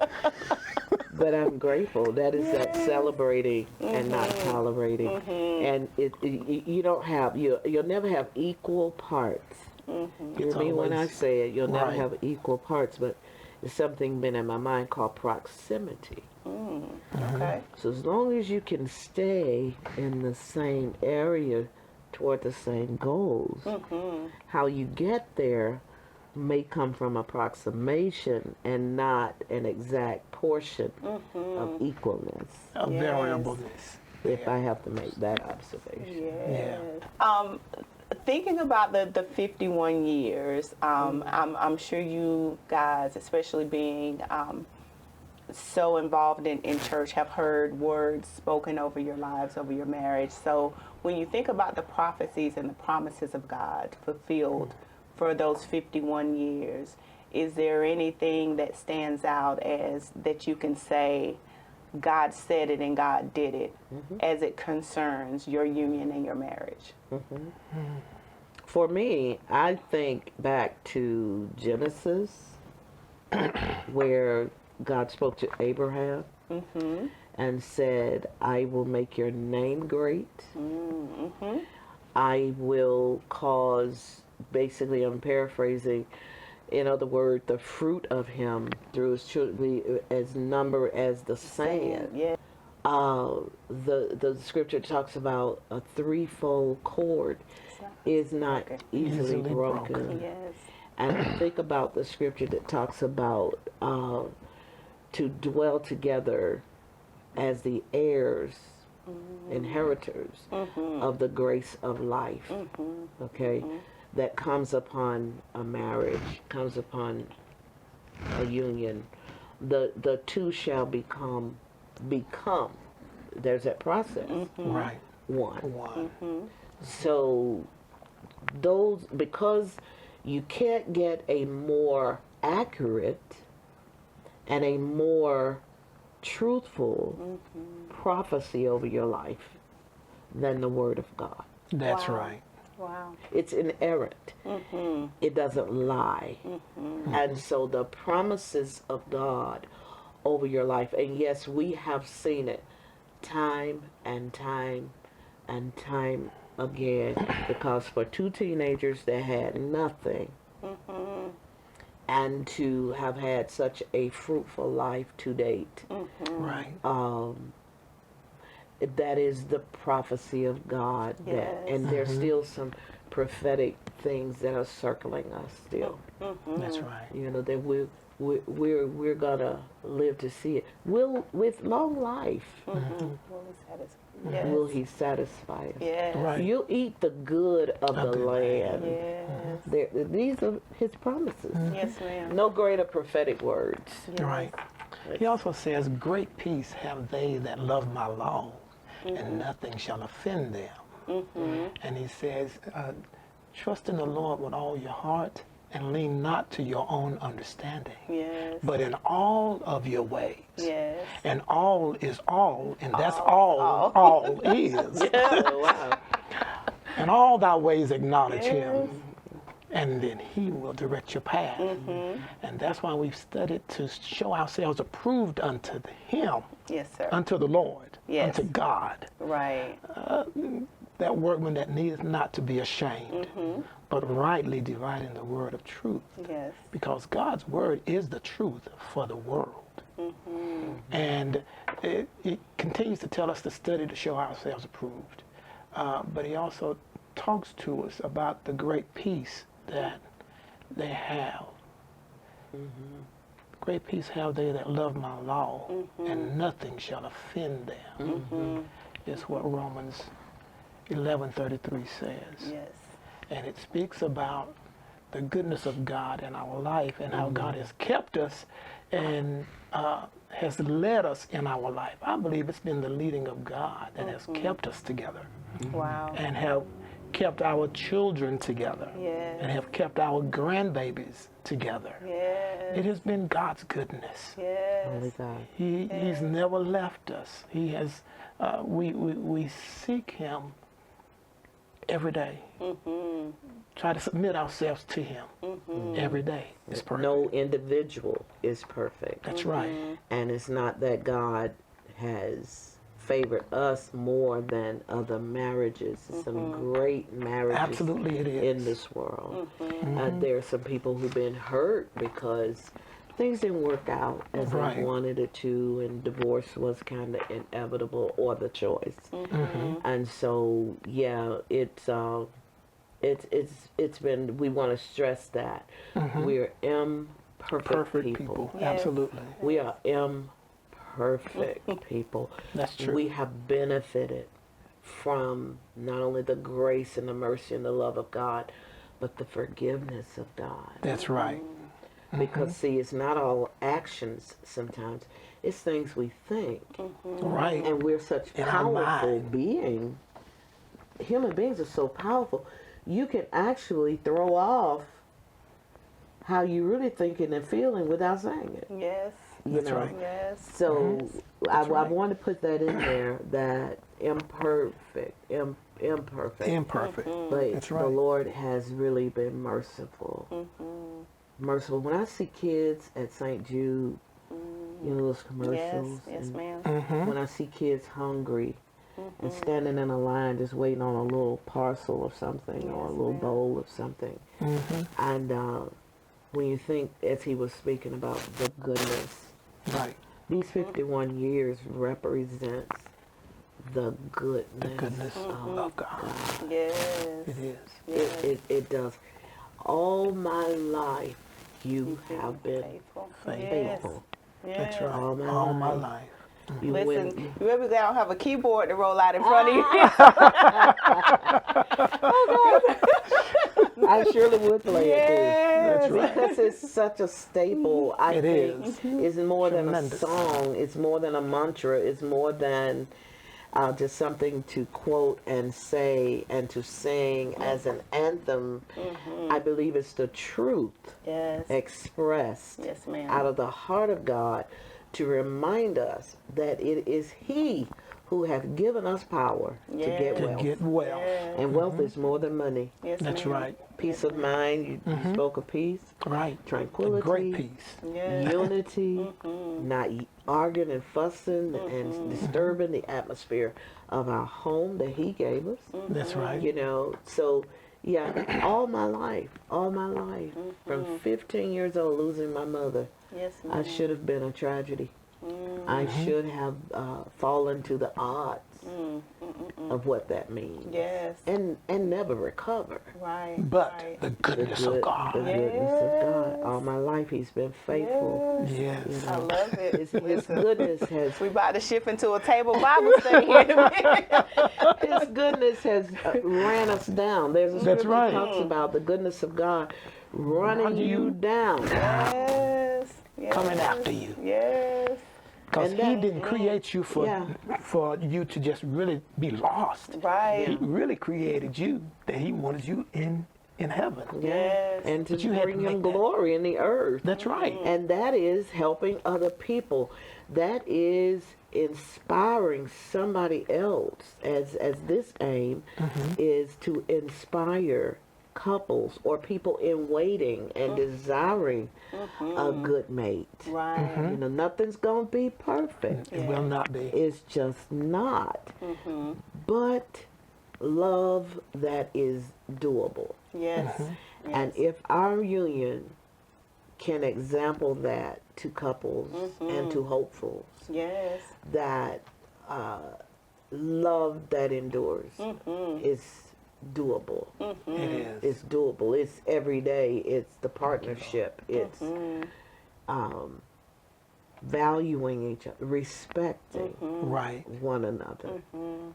But I'm grateful. That is that celebrating and not tolerating. And you don't have you'll never have equal parts. Hear It's me when I always- say it. You'll never right. have equal parts, but it's something been in my mind called proximity. Okay. So as long as you can stay in the same area toward the same goals, how you get there may come from approximation and not an exact portion of equalness, A variableness. if I have to make that observation. Yeah. Thinking about the 51 years, I'm sure you guys, especially being so involved in church, have heard words spoken over your lives, over your marriage. So when you think about the prophecies and the promises of God fulfilled for those 51 years, is there anything that stands out as that you can say, God said it and God did it, as it concerns your union and your marriage? For me, I think back to Genesis, where God spoke to Abraham and said, I will make your name great. I will cause, basically, I'm paraphrasing, in other words, the fruit of him through his children be as number as the sand. Yeah. The scripture talks about a threefold cord is not easily Easily broken. broken. Yes. And think about the scripture that talks about to dwell together as the heirs, inheritors of the grace of life. Okay? That comes upon a marriage, comes upon a union. The two shall become. There's that process. Right. One. One. So those, because you can't get a more accurate and a more truthful prophecy over your life than the Word of God. That's Wow. right. Wow. It's inerrant. It doesn't lie. And so the promises of God over your life, and yes, we have seen it time and time and time again, because for two teenagers that had nothing and to have had such a fruitful life to date, Right. that is the prophecy of God. Yes. And there's still some prophetic things that are circling us still. That's right. That we're gonna live to see it. With long life, Yes. will He satisfy us? Yes. Right. You'll eat the good of the land. Yes. These are His promises. Yes, ma'am. No greater prophetic words. Right. He also says, great peace have they that love my law, and nothing shall offend them. And he says, trust in the Lord with all your heart, and lean not to your own understanding. Yes. But in all of your ways. Yes. And all is all, and that's all is. Oh, wow. And all thy ways acknowledge him, and then he will direct your path. And that's why we've studied to show ourselves approved unto him, Yes, sir. unto the Lord, Yes. unto God. Right. That workman that needs not to be ashamed, but rightly dividing the word of truth. Yes. Because God's word is the truth for the world. And it continues to tell us to study to show ourselves approved. But he also talks to us about the great peace that they have. great peace have they that love my law, and nothing shall offend them. Is what Romans 11:33 says. Yes. And it speaks about the goodness of God in our life and how God has kept us and has led us in our life. I believe it's been the leading of God that has kept us together Wow. and have kept our children together Yes. and have kept our grandbabies together. Yes. It has been God's goodness. Only Yes. God. He's never left us. He has. We seek Him every day. Try to submit ourselves to Him every day. It's perfect. No individual is perfect. That's right. And it's not that God has favored us more than other marriages. Some great marriages Absolutely, it is. in this world. There are some people who've been hurt because things didn't work out as Right. they wanted it to, and divorce was kind of inevitable or the choice. And so, yeah, it's been. We want to stress that we're imperfect Perfect people. Yes. Absolutely. We are imperfect people. That's true. We have benefited from not only the grace and the mercy and the love of God, but the forgiveness of God. That's right. Because, see, it's not all actions sometimes, it's things we think. Right. And we're such In our powerful mind. beings. Human beings are so powerful. You can actually throw off how you really thinking and feeling without saying it. Yes. You That's know? right. Yes. So I right. want to put that in there, that imperfect. Imperfect. But That's the right. Lord has really been merciful. Merciful. When I see kids at St. Jude, you know those Yes. commercials? Yes, and ma'am. when I see kids hungry and standing in a line just waiting on a little parcel of something or a Yes, little ma'am. bowl of something. And when you think, as he was speaking about the goodness, Right. these 51 years represents the goodness. The goodness of God. Yes. It is. It does. All my life, you have been Faithful. faithful. Yes. That's right. All my All my life. life. You Listen, win. you remember they don't have a keyboard to roll out in front of you. I surely would play it Yes. too. Because it's such a staple. I It think is. it's more than a Tremendous. song. It's more than a mantra. It's more than just something to quote and say and to sing as an anthem. I believe it's the truth Yes. expressed Yes, ma'am. out of the heart of God to remind us that it is He who hath given us power to get Yes. To wealth. get well. Yes. And wealth is more than money. Yes, That's ma'am. right. Peace of mind. You spoke of peace, Right. A tranquility, great peace. Yes. unity, not arguing and fussing and disturbing the atmosphere of our home that He gave us. That's right. You know, so yeah, all my life, from 15 years old, losing my mother, Yes, I ma'am. should have been a tragedy. I should have fallen to the odds of what that means, Yes. and never recover. Right. But right. the The goodness of the God. goodness of God. All my life, He's been faithful. Yes. Yes. I love it. His goodness has We about to shift into a table Bible study here in a minute. His goodness has ran us down. There's a That's scripture right. that talks about the goodness of God running you down. Yes. Yes. Coming after you. Yes. Because And He that- didn't create you for Yeah. for you to just really be lost. Right. He really created you that He wanted you in heaven. Yes. And to But you had bring to Him make that. glory in the earth. That's right. And that is helping other people. That is inspiring somebody else, as this aim is to inspire couples or people in waiting and desiring a good mate. Right. You know, nothing's gonna be perfect. It will not be. It's just not. But love that is doable. Yes. And if our union can example that to couples and to hopefuls, Yes. that love that endures is doable. It is. It's doable. It's every day. It's the partnership. It's valuing each other, respecting Right. one another.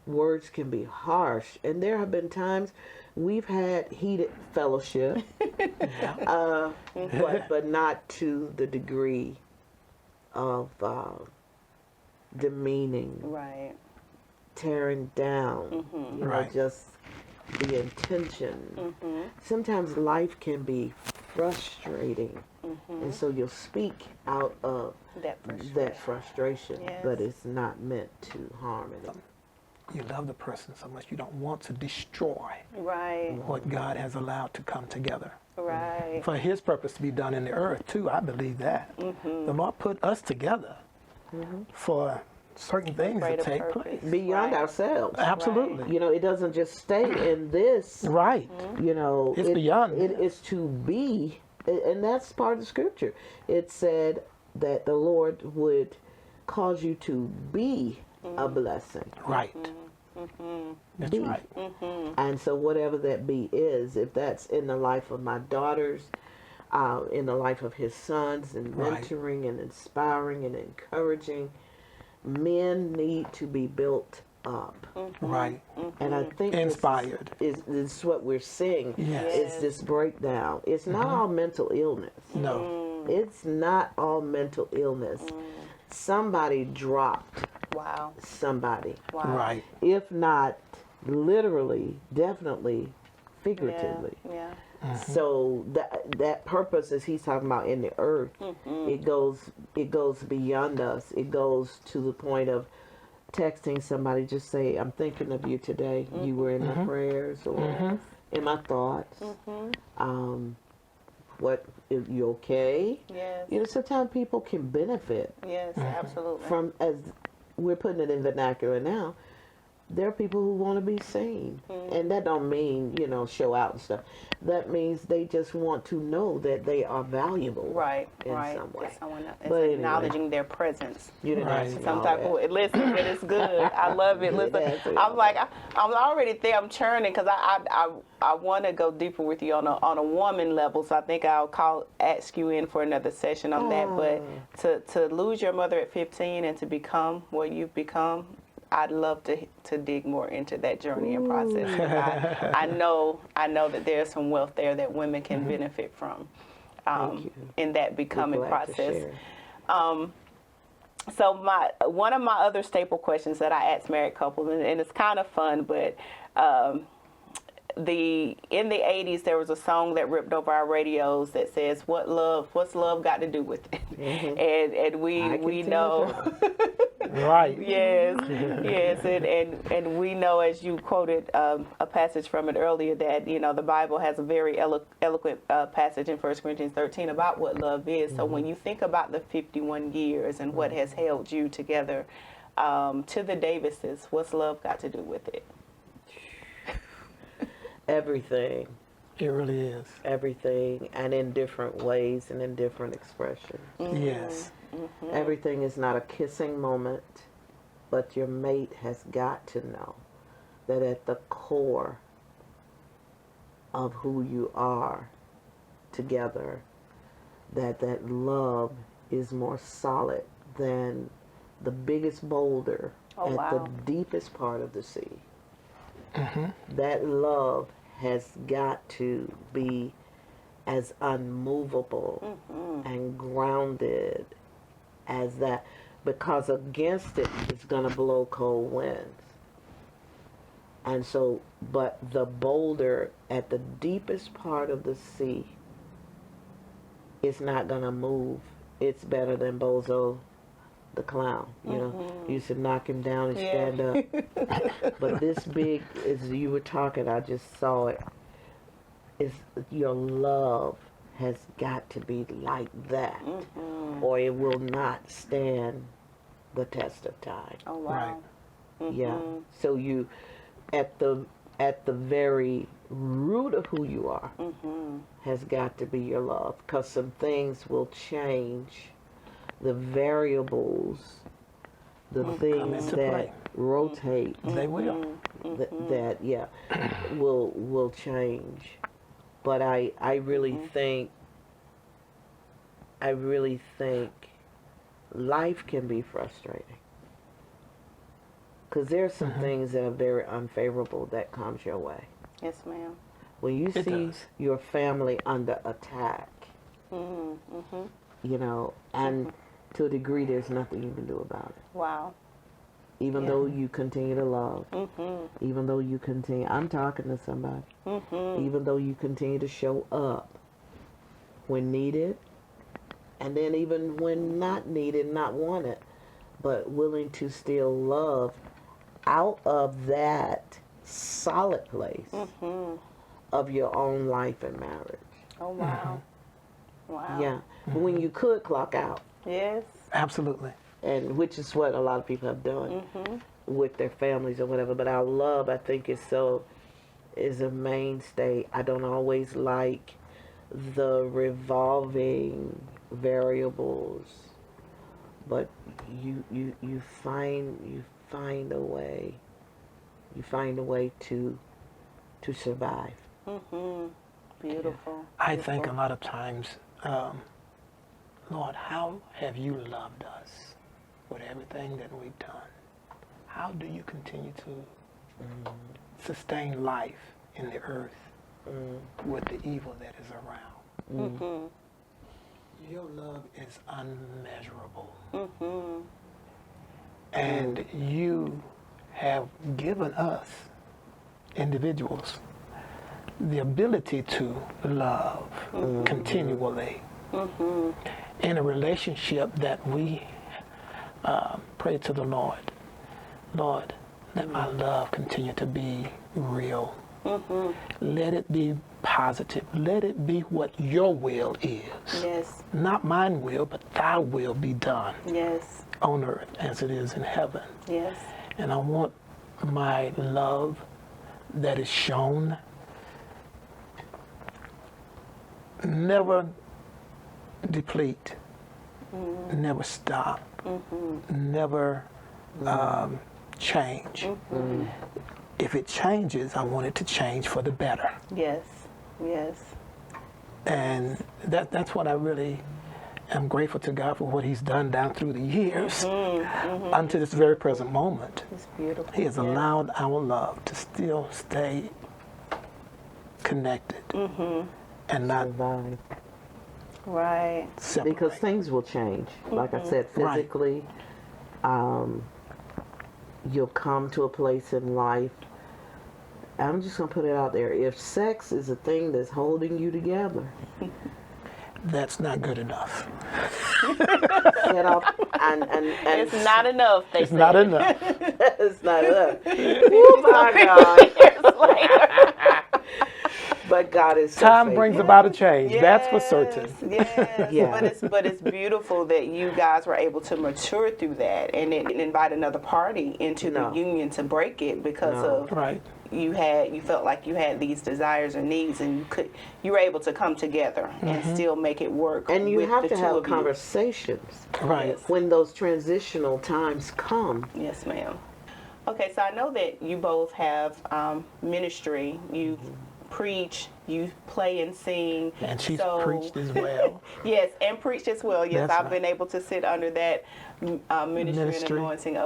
Words can be harsh, and there have been times we've had heated fellowship, but not to the degree of demeaning, Right. tearing down, you know, Right. just the intention. Sometimes life can be frustrating, and so you'll speak out of That frustration. frustration, Yes. but it's not meant to harm anyone. You love the person so much you don't want to destroy Right. what God has allowed to come together. Right. For his purpose to be done in the earth too, I believe that. The Lord put us together for certain things to Greater take purpose. place. Beyond Right. ourselves. Absolutely. You know, it doesn't just stay in this. Right. You know, It's beyond It that. is to be, and that's part of the scripture. It said that the Lord would cause you to be a blessing. Right. That's Be. right. And so, whatever that be is, if that's in the life of my daughters, in the life of his sons, and Right. mentoring and inspiring and encouraging, men need to be built up. Right. And I think Inspired. this is what we're seeing. Yes. Is this breakdown? It's not all mental illness. No. It's not all mental illness. Somebody dropped Wow. somebody. Wow. Right. If not literally, definitely figuratively. Yeah. So that purpose, as he's talking about in the earth, it goes beyond us. It goes to the point of texting somebody, just say, "I'm thinking of you today. You were in my prayers or in my thoughts. What? You okay?" Yes. You know, sometimes people can benefit Yes. Absolutely. from, as we're putting it in vernacular now, there are people who want to be seen. And that don't mean, you know, show out and stuff. That means they just want to know that they are valuable. Right. In Right. some way. That someone else is But anyway. acknowledging their presence. You didn't Right. ask me Some all type that. of way. Listen, but it's good. I love it. Yeah, Listen, that's it. I'm like, I'm already there. I'm churning because I want to go deeper with you on a woman level. So I think I'll ask you in for another session on that. But to lose your mother at 15 and to become what you've become, I'd love to dig more into that journey and process. 'Cause I know that there's some wealth there that women can benefit from Thank you. in that We're becoming glad to process. share. So one of my other staple questions that I ask married couples, and it's kind of fun, but in the 80s there was a song that ripped over our radios that says, what's love got to do with it? And I we can know tell that. Right. yes, and we know, as you quoted a passage from it earlier, that you know the Bible has a very eloquent passage in 1 Corinthians 13 about what love is. So when you think about the 51 years and what has held you together, to the Davises, what's love got to do with it? Everything. It really is. Everything, and in different ways and in different expressions. Yes. Everything is not a kissing moment, but your mate has got to know that at the core of who you are together, that love is more solid than the biggest boulder Oh, at wow. the deepest part of the sea. That love has got to be as unmovable and grounded as that, because against it it's going to blow cold winds. And so, but the boulder at the deepest part of the sea is not going to move. It's better than Bozo the clown. You know, you used to knock him down and stand up. But this big, as you were talking, I just saw it. Is your love has got to be like that, or it will not stand the test of time. Oh wow! Yeah. So you, at the very root of who you are, has got to be your love, because some things will change. The variables, the come things into that play. rotate, They will. that will change. But I really think life can be frustrating. Because there's some things that are very unfavorable that comes your way. Yes, ma'am. When you It see does. your family under attack, you know, and to a degree there's nothing you can do about it. Wow. Even Yeah. though you continue to love, even though you continue, I'm talking to somebody, even though you continue to show up when needed, and then even when not needed, not wanted, but willing to still love out of that solid place of your own life and marriage. Oh, wow. Wow. Yeah. But when you could clock out, Yes. Absolutely. and which is what a lot of people have done with their families or whatever. But our love, I think, is a mainstay. I don't always like the revolving variables, but you find a way. You find a way to survive. Beautiful. I think a lot of times, Lord, how have you loved us with everything that we've done? How do you continue to sustain life in the earth with the evil that is around? Your love is unmeasurable. And you have given us, individuals, the ability to love continually in a relationship that we pray to the Lord. Lord, let my love continue to be real. Let it be positive. Let it be what your will is. Yes. Not mine will, but thy will be done Yes. on earth as it is in heaven. Yes. And I want my love that is shown never deplete, never stop, never change. If it changes, I want it to change for the better. Yes. Yes. And that's what I really am grateful to God for, what he's done down through the years unto this very present moment. It's beautiful. He has Yes. allowed our love to still stay connected and not Survive. Right. separate. Because things will change. Like I said, Right. physically, you'll come to a place in life. I'm just going to put it out there. If sex is a thing that's holding you together, That's not good enough. set off and It's not enough. They It's say. not enough. it's not enough. Oh my God. But God is so Time faithful. brings about a change. That's for certain. Yes, Yeah. but it's beautiful that you guys were able to mature through that and then invite another party into No. the union to break it because No. of Right. you felt like you had these desires and needs and you were able to come together and still make it work. And you with have the to two have of you. conversations Right. when those transitional times come. Yes, ma'am. Okay, so I know that you both have ministry. You preach, you play and sing. And she's so, preached as well. Yes, and preached as well. Yes, That's I've been able to sit under that ministry and Ministry. anointing.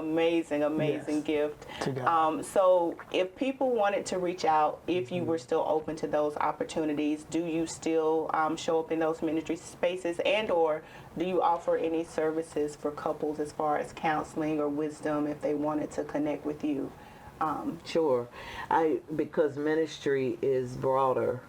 Amazing Yes. gift. To God. So if people wanted to reach out, if you were still open to those opportunities, do you still show up in those ministry spaces, and or do you offer any services for couples as far as counseling or wisdom if they wanted to connect with you? Sure. Because ministry is broader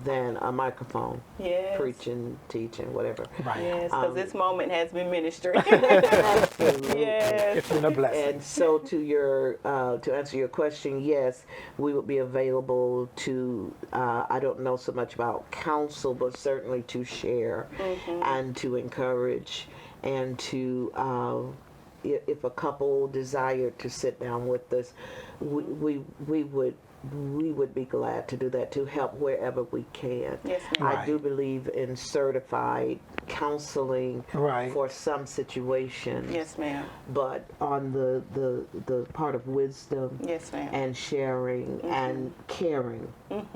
than a microphone. Yes. Preaching, teaching, whatever. Right. Yes, because this moment has been ministry. Absolutely. Yes. It's been a blessing. And so to answer your question, yes, we would be available to, I don't know so much about counsel, but certainly to share and to encourage and to, if a couple desired to sit down with us, we would we would be glad to do that, to help wherever we can. Yes, ma'am. I do believe in certified counseling Right. for some situations. Yes, ma'am. But on the part of wisdom Yes, ma'am. and sharing and caring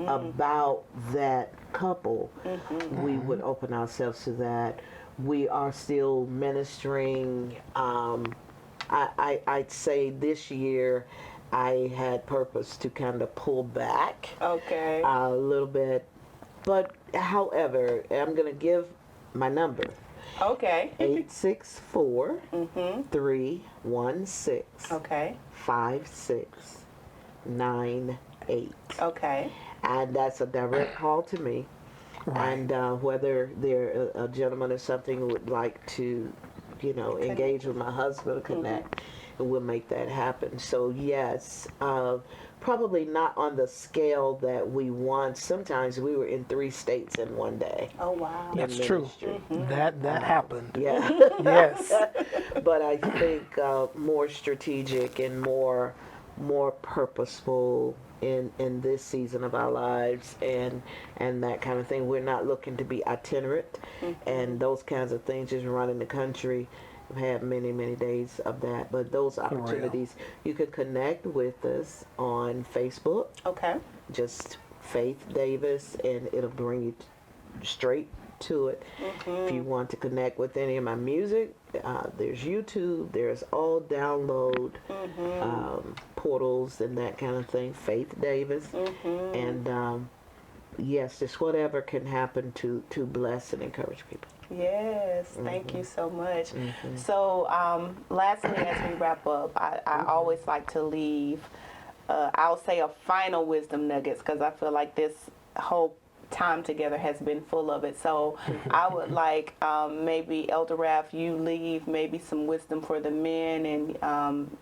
about that couple, we would open ourselves to that. We are still ministering. I'd say this year I had purpose to kind of pull back Okay. a little bit. But however, I'm going to give my number. Okay. 864 316 Okay. 5698. Okay. And that's a direct call to me. Right. And whether they're a gentleman or something who would like to, engage with my husband or connect, and we'll make that happen. So yes, probably not on the scale that we want. Sometimes we were in 3 states in one day. Oh, wow. That's true. That happened. Yeah. Yes. But I think more strategic and more purposeful in this season of our lives and that kind of thing. We're not looking to be itinerant and those kinds of things, just running the country. We've had many days of that, but those opportunities, you could connect with us on Facebook. Okay. Just Faith Davis, and it'll bring you straight to it. If you want to connect with any of my music, there's YouTube, there's all download portals and that kind of thing. Faith Davis, and yes, just whatever can happen to bless and encourage people. Yes, thank you so much. So, lastly, as we wrap up, I always like to leave, I'll say a final wisdom nuggets, because I feel like this whole time together has been full of it. So I would like maybe Elder Raph, you leave maybe some wisdom for the men, and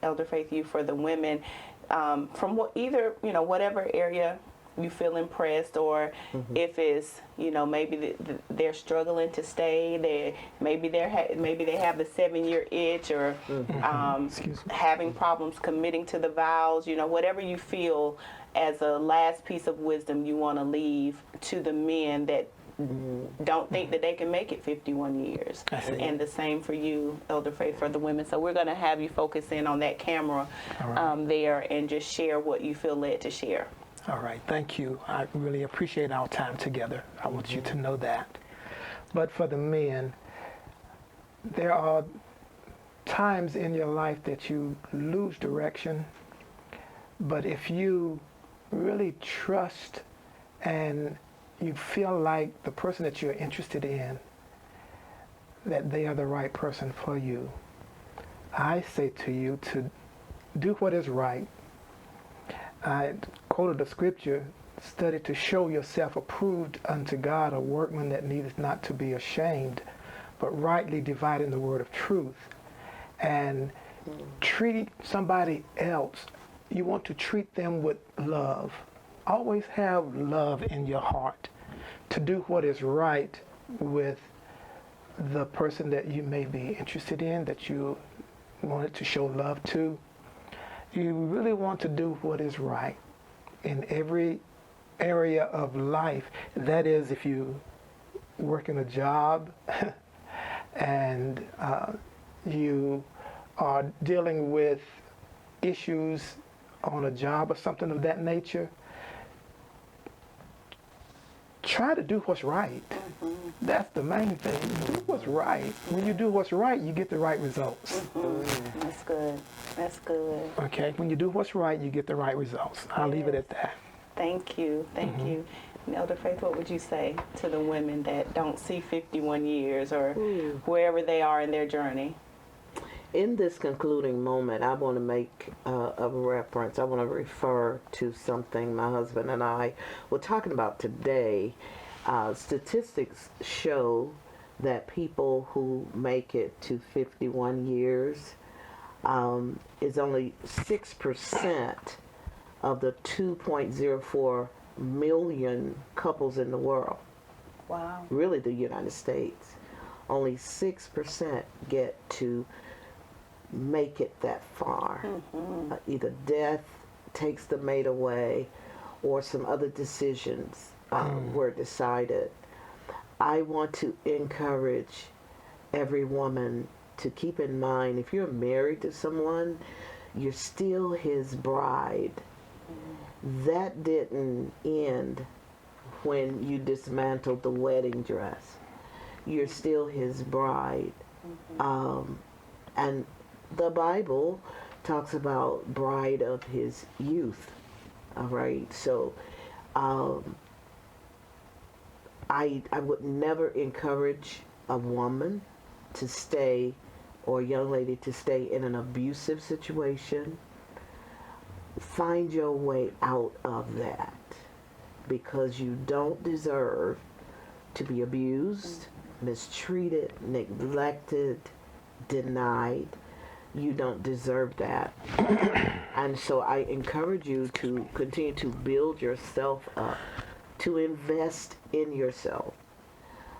Elder Faith, you for the women, from whatever area you feel impressed, or if it's maybe they're struggling to stay, maybe they have the 7-year itch, or having problems committing to the vows, whatever you feel as a last piece of wisdom you want to leave to the men that don't think that they can make it 51 years. And the same for you, Elder Faith, for the women. So we're going to have you focus in on that camera there and just share what you feel led to share. All right, thank you. I really appreciate our time together. I want you to know that. But for the men, there are times in your life that you lose direction, but if you really trust and you feel like the person that you're interested in, that they are the right person for you, I say to you to do what is right. I quoted the scripture, study to show yourself approved unto God, a workman that needeth not to be ashamed, but rightly dividing the word of truth. And treat somebody else, you want to treat them with love. Always have love in your heart to do what is right with the person that you may be interested in, that you wanted to show love to. You really want to do what is right in every area of life. That is, if you work in a job and you are dealing with issues on a job or something of that nature, try to do what's right. That's the main thing. Do what's right. When you do what's right, you get the right results. That's good. That's good. Okay? When you do what's right, you get the right results. I'll leave it at that. Thank you. Thank you. And Elder Faith, what would you say to the women that don't see 51 years or wherever they are in their journey? In this concluding moment, I want to make a reference. I want to refer to something my husband and I were talking about today. Statistics show that people who make it to 51 years is only 6% of the 2.04 million couples in the world. Wow. Really, the United States. Only 6% get to make it that far. Either death takes the mate away, or some other decisions were decided, I want to encourage every woman to keep in mind, if you're married to someone, you're still his bride. That didn't end when you dismantled the wedding dress. You're still his bride. And the Bible talks about bride of his youth. All right. So I would never encourage a woman to stay, or a young lady to stay in an abusive situation. Find your way out of that, because you don't deserve to be abused, mistreated, neglected, denied. You don't deserve that. And so I encourage you to continue to build yourself up, to invest in yourself.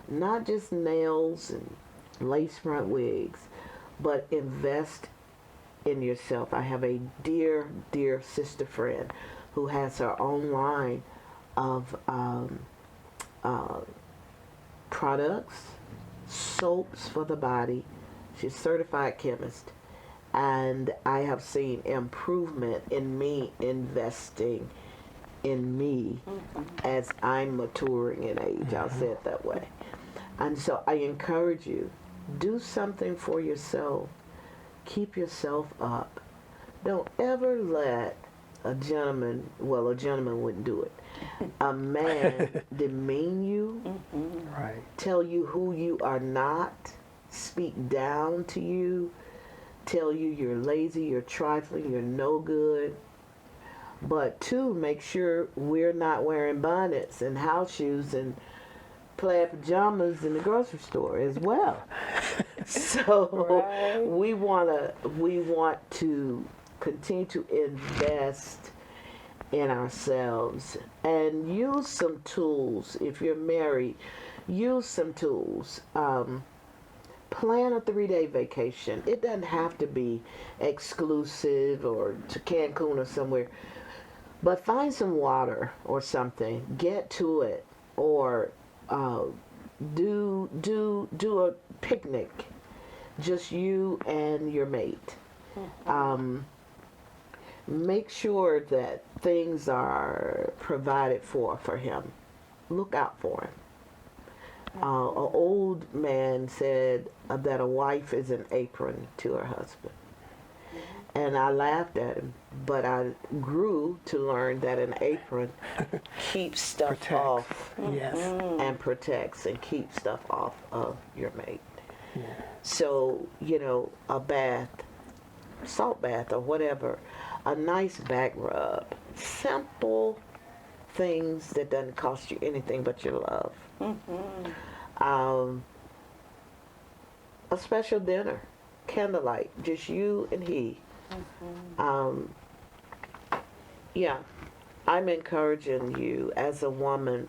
Not just nails and lace front wigs, but invest in yourself. I have a dear, dear sister friend who has her own line of products, soaps for the body. She's a certified chemist. And I have seen improvement in me investing in me as I'm maturing in age. I'll say it that way. And so I encourage you, do something for yourself. Keep yourself up. Don't ever let a gentleman wouldn't do it, a man demean you, Right. tell you who you are not, speak down to you, tell you you're lazy, you're trifling, you're no good. But two, make sure we're not wearing bonnets and house shoes and plaid pajamas in the grocery store as well. So Right. we want to continue to invest in ourselves and use some tools. If you're married, use some tools. Plan a 3-day vacation. It doesn't have to be exclusive or to Cancun or somewhere, but find some water or something. Get to it, or do a picnic, just you and your mate. Make sure that things are provided for him. Look out for him. An old man said that a wife is an apron to her husband. And I laughed at him, but I grew to learn that an apron keeps stuff Protects. off Yes. and protects and keeps stuff off of your mate. Yeah. So, a bath, salt bath or whatever, a nice back rub, simple things that doesn't cost you anything but your love. A special dinner, candlelight, just you and he. Yeah, I'm encouraging you as a woman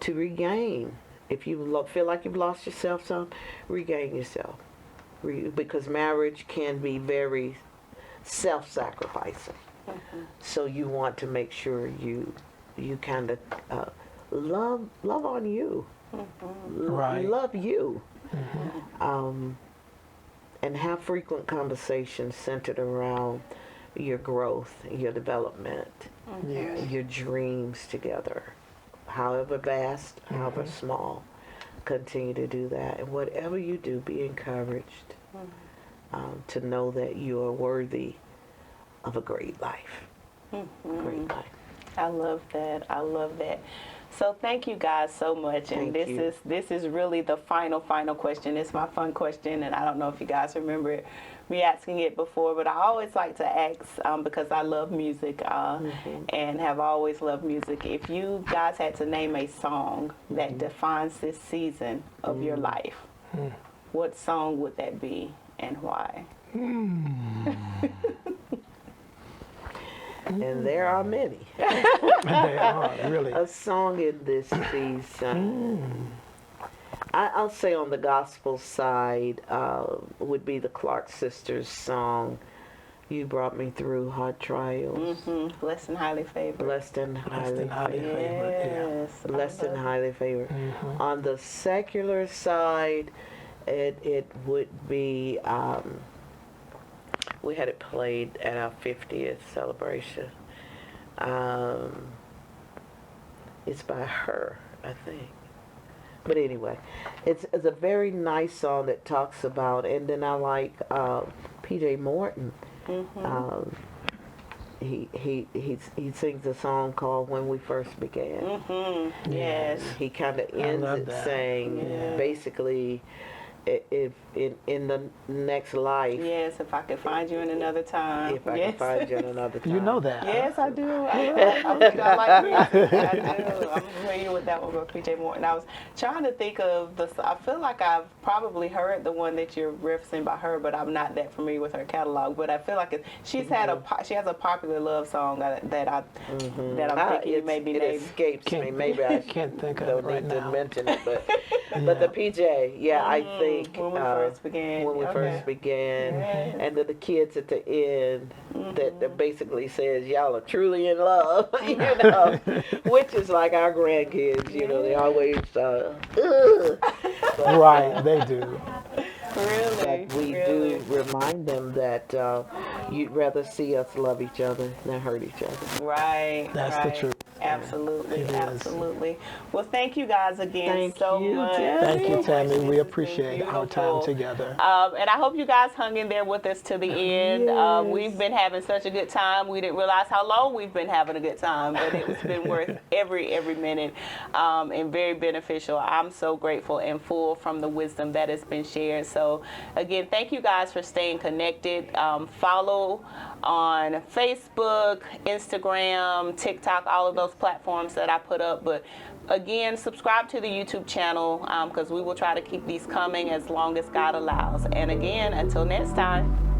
to regain. If you feel like you've lost yourself some, regain yourself. Because marriage can be very self-sacrificing. So you want to make sure you kind of love on you. Right. Love you. And have frequent conversations centered around your growth, your development, Yes. your dreams together. However vast, however small, continue to do that. And whatever you do, be encouraged to know that you are worthy of a great life. Great life. I love that. I love that. So thank you guys so much. And Thank you. this is really the final question. It's my fun question, and I don't know if you guys remember me asking it before, but I always like to ask because I love music and have always loved music. If you guys had to name a song that defines this season of your life, what song would that be and why? And there are many. They are, really. A song in this season. I'll say on the gospel side would be the Clark Sisters song, You brought me through hard trials. Blessed and highly favored. Blessed and highly favored. Yes. Blessed and highly favored. On the secular side, it would be, we had it played at our 50th celebration. It's by her, I think. But anyway, it's a very nice song that talks about, and then I like P.J. Morton. He sings a song called "When We First Began." Yes. He kind of ends it saying, basically, if in the next life. Yes, if I could find you in another time. If I can find you in another time. You know that. Yes, I do. I like music. I do. I'm familiar with that one by P.J. Morton. I was trying to think of I feel like I've probably heard the one that you're referencing by her, but I'm not that familiar with her catalog. But I feel like she has a popular love song that I'm thinking you maybe it escapes me. Maybe I can't think of don't it right need to now. mention it, but the PJ, I think When We First Began. When We First Began, and the kids at the end that basically says y'all are truly in love, which is like our grandkids, they always Right, they do. Really? But we do remind them that you'd rather see us love each other than hurt each other. Right. That's right. the truth. Absolutely. It is. Absolutely. Well, thank you guys again so much. Thank you, Tammy. We This appreciate has been our time beautiful. together. And I hope you guys hung in there with us to the end. Yes. We've been having such a good time. We didn't realize how long we've been having a good time, but it's been worth every minute and very beneficial. I'm so grateful and full from the wisdom that has been shared. So, again, thank you guys for staying connected. Follow on Facebook, Instagram, TikTok, all of those platforms that I put up. But again, subscribe to the YouTube channel because we will try to keep these coming as long as God allows. And again, until next time.